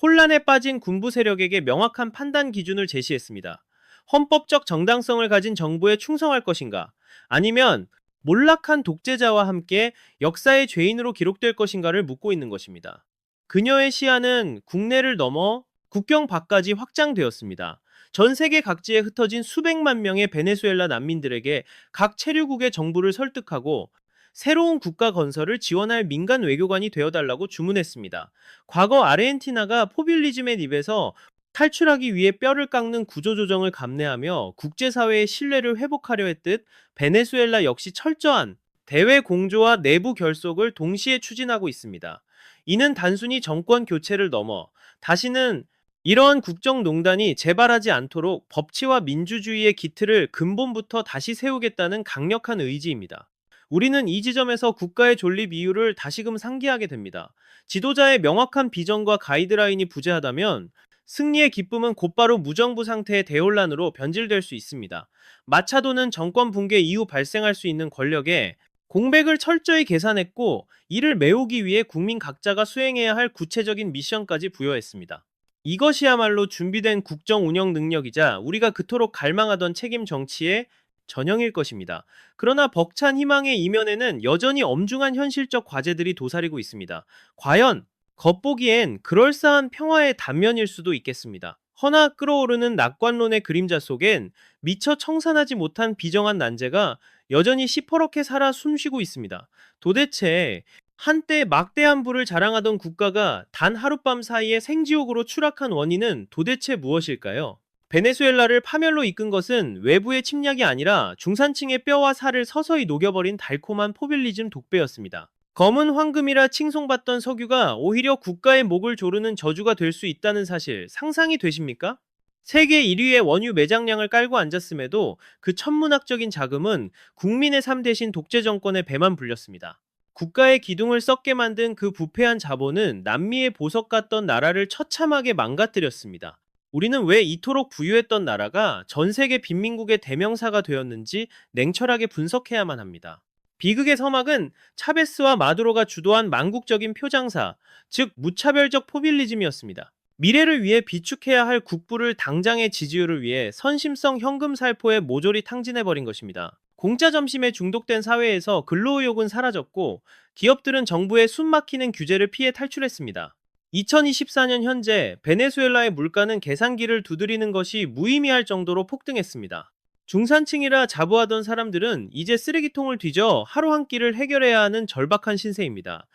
혼란에 빠진 군부 세력에게 명확한 판단 기준을 제시했습니다. 헌법적 정당성을 가진 정부에 충성할 것인가? 아니면 몰락한 독재자와 함께 역사의 죄인으로 기록될 것인가를 묻고 있는 것입니다. 그녀의 시야는 국내를 넘어 국경 밖까지 확장되었습니다. 전 세계 각지에 흩어진 수백만 명의 베네수엘라 난민들에게 각 체류국의 정부를 설득하고 새로운 국가 건설을 지원할 민간 외교관이 되어달라고 주문했습니다. 과거 아르헨티나가 포퓰리즘의 늪에서 탈출하기 위해 뼈를 깎는 구조조정을 감내하며 국제사회의 신뢰를 회복하려 했듯 베네수엘라 역시 철저한 대외 공조와 내부 결속을 동시에 추진하고 있습니다. 이는 단순히 정권 교체를 넘어 다시는 이러한 국정농단이 재발하지 않도록 법치와 민주주의의 기틀을 근본부터 다시 세우겠다는 강력한 의지입니다. 우리는 이 지점에서 국가의 존립 이유를 다시금 상기하게 됩니다. 지도자의 명확한 비전과 가이드라인이 부재하다면 승리의 기쁨은 곧바로 무정부 상태의 대혼란으로 변질될 수 있습니다. 마차도는 정권 붕괴 이후 발생할 수 있는 권력에 공백을 철저히 계산했고 이를 메우기 위해 국민 각자가 수행해야 할 구체적인 미션까지 부여했습니다. 이것이야말로 준비된 국정 운영 능력이자 우리가 그토록 갈망하던 책임 정치의 전형일 것입니다. 그러나 벅찬 희망의 이면에는 여전히 엄중한 현실적 과제들이 도사리고 있습니다. 과연 겉보기엔 그럴싸한 평화의 단면일 수도 있겠습니다. 허나 끓어오르는 낙관론의 그림자 속엔 미처 청산하지 못한 비정한 난제가 여전히 시퍼렇게 살아 숨쉬고 있습니다. 도대체 한때 막대한 부를 자랑하던 국가가 단 하룻밤 사이에 생지옥으로 추락한 원인은 도대체 무엇일까요? 베네수엘라를 파멸로 이끈 것은 외부의 침략이 아니라 중산층의 뼈와 살을 서서히 녹여버린 달콤한 포퓰리즘 독배였습니다. 검은 황금이라 칭송받던 석유가 오히려 국가의 목을 조르는 저주가 될 수 있다는 사실 상상이 되십니까? 세계 1위의 원유 매장량을 깔고 앉았음에도 그 천문학적인 자금은 국민의 삶 대신 독재 정권의 배만 불렸습니다. 국가의 기둥을 썩게 만든 그 부패한 자본은 남미의 보석 같던 나라를 처참하게 망가뜨렸습니다. 우리는 왜 이토록 부유했던 나라가 전 세계 빈민국의 대명사가 되었는지 냉철하게 분석해야만 합니다. 비극의 서막은 차베스와 마두로가 주도한 망국적인 표장사, 즉 무차별적 포퓰리즘이었습니다. 미래를 위해 비축해야 할 국부를 당장의 지지율을 위해 선심성 현금 살포에 모조리 탕진해버린 것입니다. 공짜 점심에 중독된 사회에서 근로의욕은 사라졌고 기업들은 정부의 숨막히는 규제를 피해 탈출했습니다. 2024년 현재 베네수엘라의 물가는 계산기를 두드리는 것이 무의미할 정도로 폭등했습니다. 중산층이라 자부하던 사람들은 이제 쓰레기통을 뒤져 하루 한 끼를 해결해야 하는 절박한 신세입니다.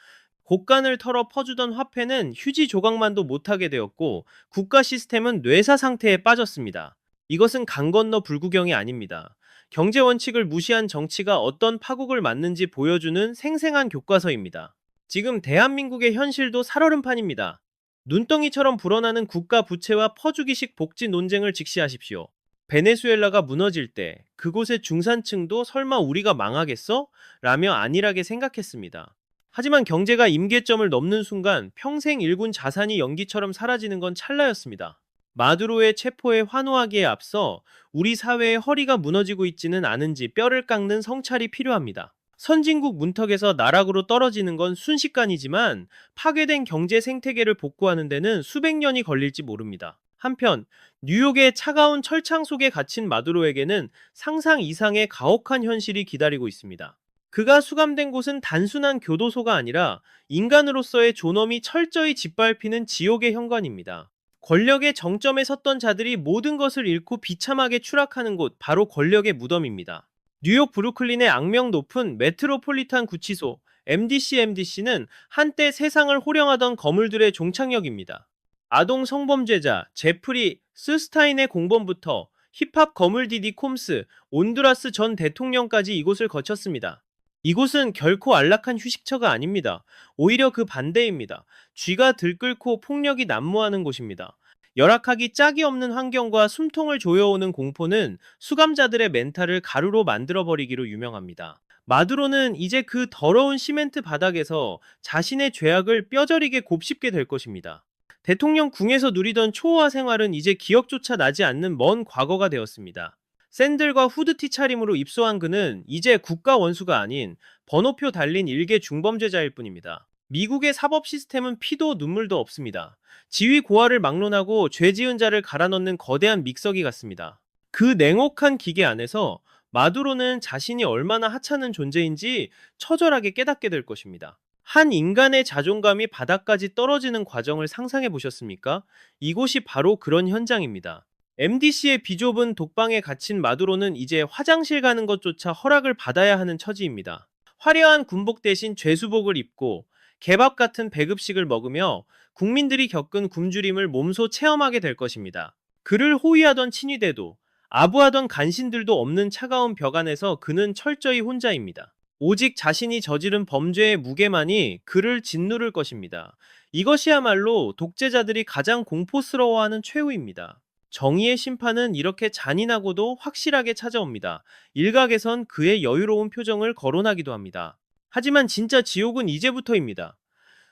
곳간을 털어 퍼주던 화폐는 휴지 조각만도 못하게 되었고 국가 시스템은 뇌사 상태에 빠졌습니다. 이것은 강 건너 불구경이 아닙니다. 경제 원칙을 무시한 정치가 어떤 파국을 맞는지 보여주는 생생한 교과서입니다. 지금 대한민국의 현실도 살얼음판입니다. 눈덩이처럼 불어나는 국가 부채와 퍼주기식 복지 논쟁을 직시하십시오. 베네수엘라가 무너질 때 그곳의 중산층도 설마 우리가 망하겠어? 라며 안일하게 생각했습니다. 하지만 경제가 임계점을 넘는 순간 평생 일군 자산이 연기처럼 사라지는 건 찰나였습니다. 마두로의 체포에 환호하기에 앞서 우리 사회의 허리가 무너지고 있지는 않은지 뼈를 깎는 성찰이 필요합니다. 선진국 문턱에서 나락으로 떨어지는 건 순식간이지만 파괴된 경제 생태계를 복구하는 데는 수백 년이 걸릴지 모릅니다. 한편 뉴욕의 차가운 철창 속에 갇힌 마두로에게는 상상 이상의 가혹한 현실이 기다리고 있습니다. 그가 수감된 곳은 단순한 교도소가 아니라 인간으로서의 존엄이 철저히 짓밟히는 지옥의 현관입니다. 권력의 정점에 섰던 자들이 모든 것을 잃고 비참하게 추락하는 곳, 바로 권력의 무덤입니다. 뉴욕 브루클린의 악명 높은 메트로폴리탄 구치소 MDC는 한때 세상을 호령하던 거물들의 종착역입니다. 아동 성범죄자 제프리 스스타인의 공범부터 힙합 거물 디디 콤스, 온두라스 전 대통령까지 이곳을 거쳤습니다. 이곳은 결코 안락한 휴식처가 아닙니다. 오히려 그 반대입니다. 쥐가 들끓고 폭력이 난무하는 곳입니다. 열악하기 짝이 없는 환경과 숨통을 조여오는 공포는 수감자들의 멘탈을 가루로 만들어버리기로 유명합니다. 마두로는 이제 그 더러운 시멘트 바닥에서 자신의 죄악을 뼈저리게 곱씹게 될 것입니다. 대통령 궁에서 누리던 초호화 생활은 이제 기억조차 나지 않는 먼 과거가 되었습니다. 샌들과 후드티 차림으로 입소한 그는 이제 국가 원수가 아닌 번호표 달린 일개 중범죄자일 뿐입니다. 미국의 사법 시스템은 피도 눈물도 없습니다. 지위 고하를 막론하고 죄 지은 자를 갈아넣는 거대한 믹서기 같습니다. 그 냉혹한 기계 안에서 마두로는 자신이 얼마나 하찮은 존재인지 처절하게 깨닫게 될 것입니다. 한 인간의 자존감이 바닥까지 떨어지는 과정을 상상해 보셨습니까? 이곳이 바로 그런 현장입니다. MDC의 비좁은 독방에 갇힌 마두로는 이제 화장실 가는 것조차 허락을 받아야 하는 처지입니다. 화려한 군복 대신 죄수복을 입고 개밥 같은 배급식을 먹으며 국민들이 겪은 굶주림을 몸소 체험하게 될 것입니다. 그를 호위하던 친위대도 아부하던 간신들도 없는 차가운 벽 안에서 그는 철저히 혼자입니다. 오직 자신이 저지른 범죄의 무게만이 그를 짓누를 것입니다. 이것이야말로 독재자들이 가장 공포스러워하는 최후입니다. 정의의 심판은 이렇게 잔인하고도 확실하게 찾아옵니다. 일각에선 그의 여유로운 표정을 거론하기도 합니다. 하지만 진짜 지옥은 이제부터입니다.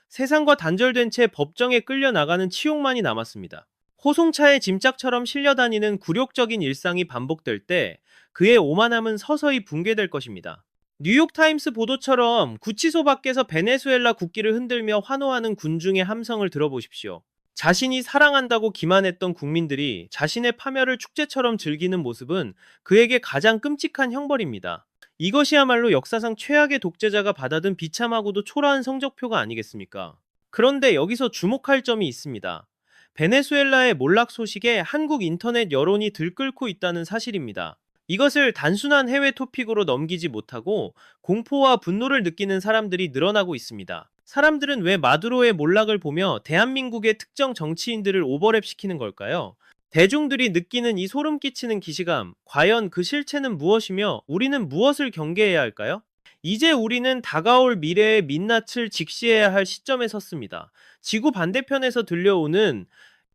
세상과 단절된 채 법정에 끌려나가는 치욕만이 남았습니다. 호송차에 짐짝처럼 실려다니는 굴욕적인 일상이 반복될 때 그의 오만함은 서서히 붕괴될 것입니다. 뉴욕타임스 보도처럼 구치소 밖에서 베네수엘라 국기를 흔들며 환호하는 군중의 함성을 들어보십시오. 자신이 사랑한다고 기만했던 국민들이 자신의 파멸을 축제처럼 즐기는 모습은 그에게 가장 끔찍한 형벌입니다. 이것이야말로 역사상 최악의 독재자가 받아든 비참하고도 초라한 성적표가 아니겠습니까? 그런데 여기서 주목할 점이 있습니다. 베네수엘라의 몰락 소식에 한국 인터넷 여론이 들끓고 있다는 사실입니다. 이것을 단순한 해외 토픽으로 넘기지 못하고 공포와 분노를 느끼는 사람들이 늘어나고 있습니다. 사람들은 왜 마두로의 몰락을 보며 대한민국의 특정 정치인들을 오버랩시키는 걸까요? 대중들이 느끼는 이 소름 끼치는 기시감, 과연 그 실체는 무엇이며 우리는 무엇을 경계해야 할까요? 이제 우리는 다가올 미래의 민낯을 직시해야 할 시점에 섰습니다. 지구 반대편에서 들려오는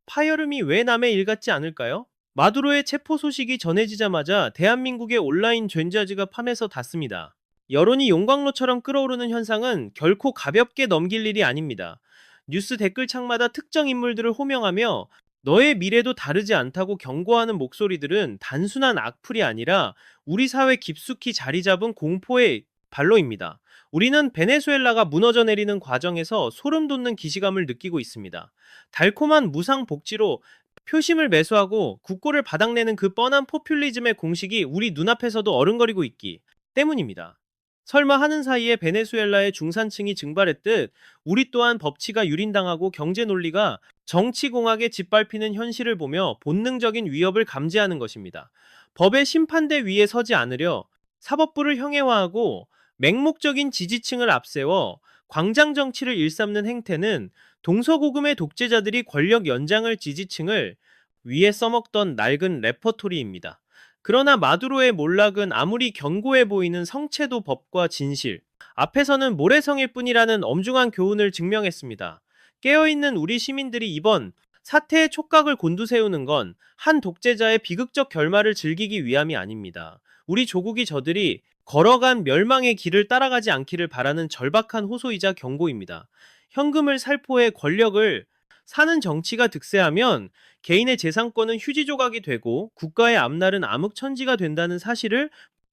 파열음이 왜 남의 일 같지 않을까요? 마두로의 체포 소식이 전해지자마자 대한민국의 온라인 젠자지가 판에서 닿습니다. 여론이 용광로처럼 끓어오르는 현상은 결코 가볍게 넘길 일이 아닙니다. 뉴스 댓글창마다 특정 인물들을 호명하며 너의 미래도 다르지 않다고 경고하는 목소리들은 단순한 악플이 아니라 우리 사회 깊숙이 자리 잡은 공포의 발로입니다. 우리는 베네수엘라가 무너져 내리는 과정에서 소름 돋는 기시감을 느끼고 있습니다. 달콤한 무상 복지로 표심을 매수하고 국고를 바닥내는 그 뻔한 포퓰리즘의 공식이 우리 눈앞에서도 어른거리고 있기 때문입니다. 설마 하는 사이에 베네수엘라의 중산층이 증발했듯 우리 또한 법치가 유린당하고 경제 논리가 정치공학에 짓밟히는 현실을 보며 본능적인 위협을 감지하는 것입니다. 법의 심판대 위에 서지 않으려 사법부를 형해화하고 맹목적인 지지층을 앞세워 광장 정치를 일삼는 행태는 동서고금의 독재자들이 권력 연장을 지지층을 위에 써먹던 낡은 레퍼토리입니다. 그러나 마두로의 몰락은 아무리 견고해 보이는 성체도 법과 진실 앞에서는 모래성일 뿐이라는 엄중한 교훈을 증명했습니다. 깨어있는 우리 시민들이 이번 사태의 촉각을 곤두세우는 건 한 독재자의 비극적 결말을 즐기기 위함이 아닙니다. 우리 조국이 저들이 걸어간 멸망의 길을 따라가지 않기를 바라는 절박한 호소이자 경고입니다. 현금을 살포해 권력을 사는 정치가 득세하면 개인의 재산권은 휴지 조각이 되고 국가의 앞날은 암흑천지가 된다는 사실을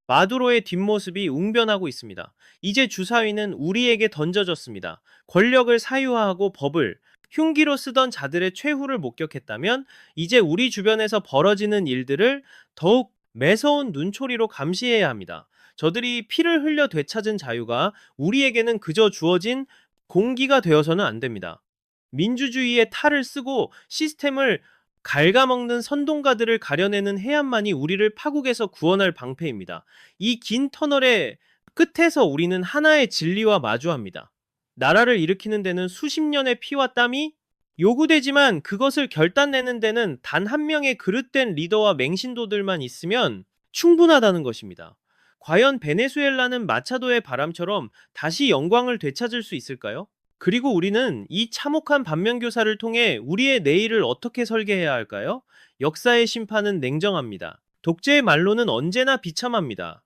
마두로의 뒷모습이 웅변하고 있습니다. 이제 주사위는 우리에게 던져졌습니다. 권력을 사유화하고 법을 흉기로 쓰던 자들의 최후를 목격했다면 이제 우리 주변에서 벌어지는 일들을 더욱 매서운 눈초리로 감시해야 합니다. 저들이 피를 흘려 되찾은 자유가 우리에게는 그저 주어진 공기가 되어서는 안 됩니다. 민주주의의 탈을 쓰고 시스템을 갉아먹는 선동가들을 가려내는 해안만이 우리를 파국에서 구원할 방패입니다. 이 긴 터널의 끝에서 우리는 하나의 진리와 마주합니다. 나라를 일으키는 데는 수십 년의 피와 땀이 요구되지만 그것을 결단내는 데는 단 한 명의 그릇된 리더와 맹신도들만 있으면 충분하다는 것입니다. 과연 베네수엘라는 마차도의 바람처럼 다시 영광을 되찾을 수 있을까요? 그리고 우리는 이 참혹한 반면교사를 통해 우리의 내일을 어떻게 설계해야 할까요? 역사의 심판은 냉정합니다. 독재의 말로는 언제나 비참합니다.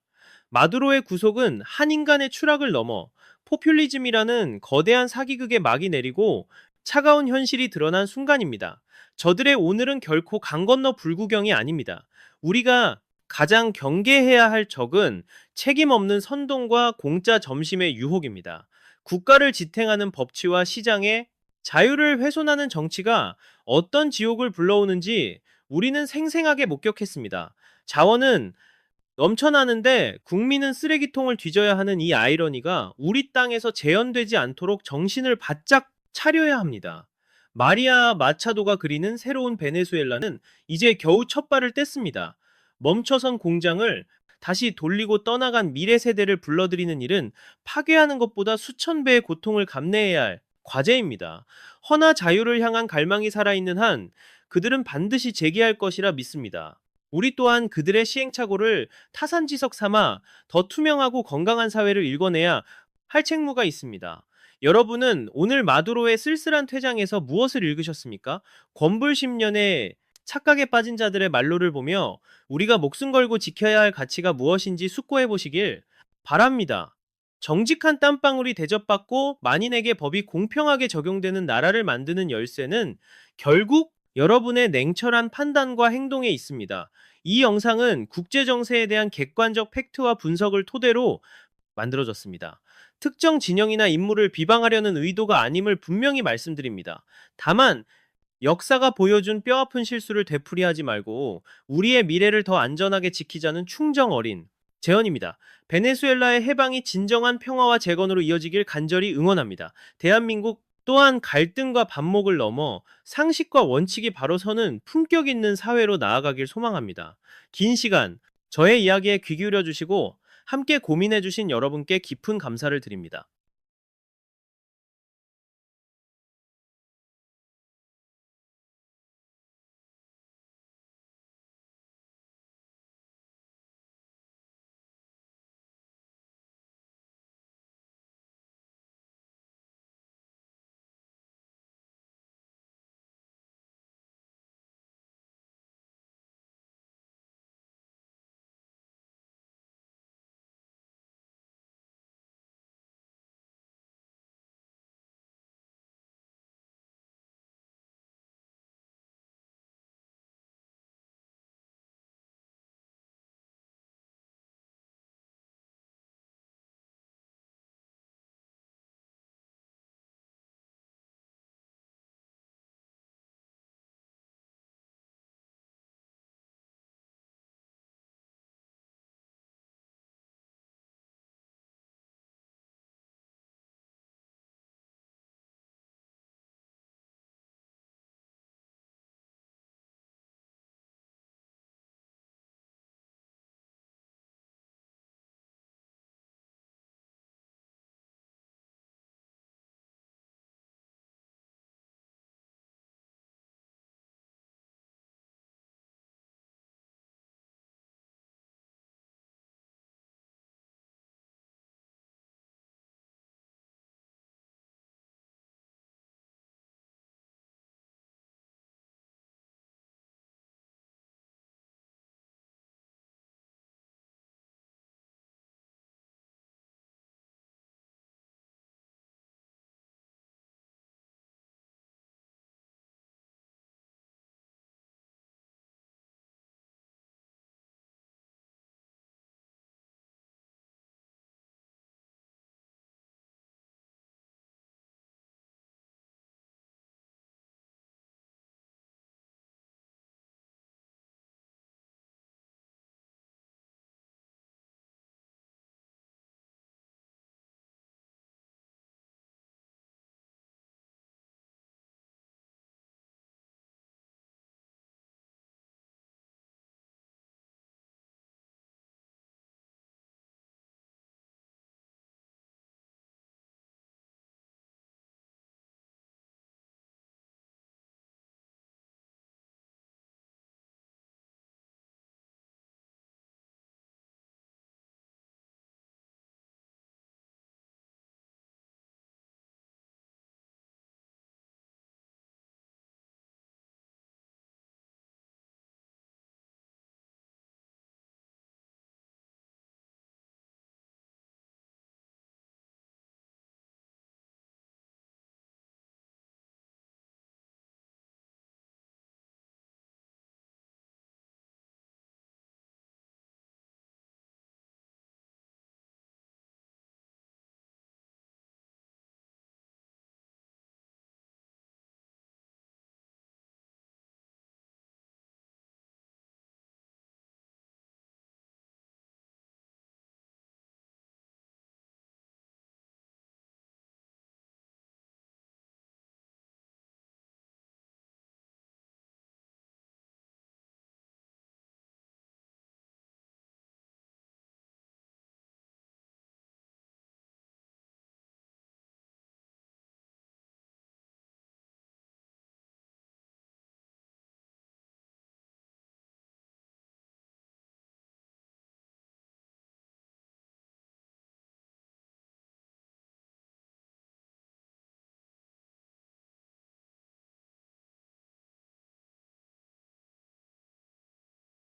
마두로의 구속은 한 인간의 추락을 넘어 포퓰리즘이라는 거대한 사기극에 막이 내리고 차가운 현실이 드러난 순간입니다. 저들의 오늘은 결코 강 건너 불구경이 아닙니다. 우리가 가장 경계해야 할 적은 책임 없는 선동과 공짜 점심의 유혹입니다. 국가를 지탱하는 법치와 시장의 자유를 훼손하는 정치가 어떤 지옥을 불러오는지 우리는 생생하게 목격했습니다. 자원은 넘쳐나는데 국민은 쓰레기통을 뒤져야 하는 이 아이러니가 우리 땅에서 재현되지 않도록 정신을 바짝 차려야 합니다. 마리아 마차도가 그리는 새로운 베네수엘라는 이제 겨우 첫 발을 뗐습니다. 멈춰선 공장을 다시 돌리고 떠나간 미래 세대를 불러들이는 일은 파괴하는 것보다 수천 배의 고통을 감내해야 할 과제입니다. 허나 자유를 향한 갈망이 살아있는 한 그들은 반드시 재기할 것이라 믿습니다. 우리 또한 그들의 시행착오를 타산지석 삼아 더 투명하고 건강한 사회를 일궈내야 할 책무가 있습니다. 여러분은 오늘 마두로의 쓸쓸한 퇴장에서 무엇을 읽으셨습니까? 권불 10년의 착각에 빠진 자들의 말로를 보며 우리가 목숨 걸고 지켜야 할 가치가 무엇인지 숙고해 보시길 바랍니다. 정직한 땀방울이 대접받고 만인에게 법이 공평하게 적용되는 나라를 만드는 열쇠는 결국 여러분의 냉철한 판단과 행동에 있습니다. 이 영상은 국제정세에 대한 객관적 팩트와 분석을 토대로 만들어졌습니다. 특정 진영이나 인물을 비방하려는 의도가 아님을 분명히 말씀드립니다. 다만 역사가 보여준 뼈아픈 실수를 되풀이하지 말고 우리의 미래를 더 안전하게 지키자는 충정 어린 제언입니다. 베네수엘라의 해방이 진정한 평화와 재건으로 이어지길 간절히 응원합니다. 대한민국 또한 갈등과 반목을 넘어 상식과 원칙이 바로 서는 품격 있는 사회로 나아가길 소망합니다. 긴 시간 저의 이야기에 귀 기울여 주시고 함께 고민해 주신 여러분께 깊은 감사를 드립니다.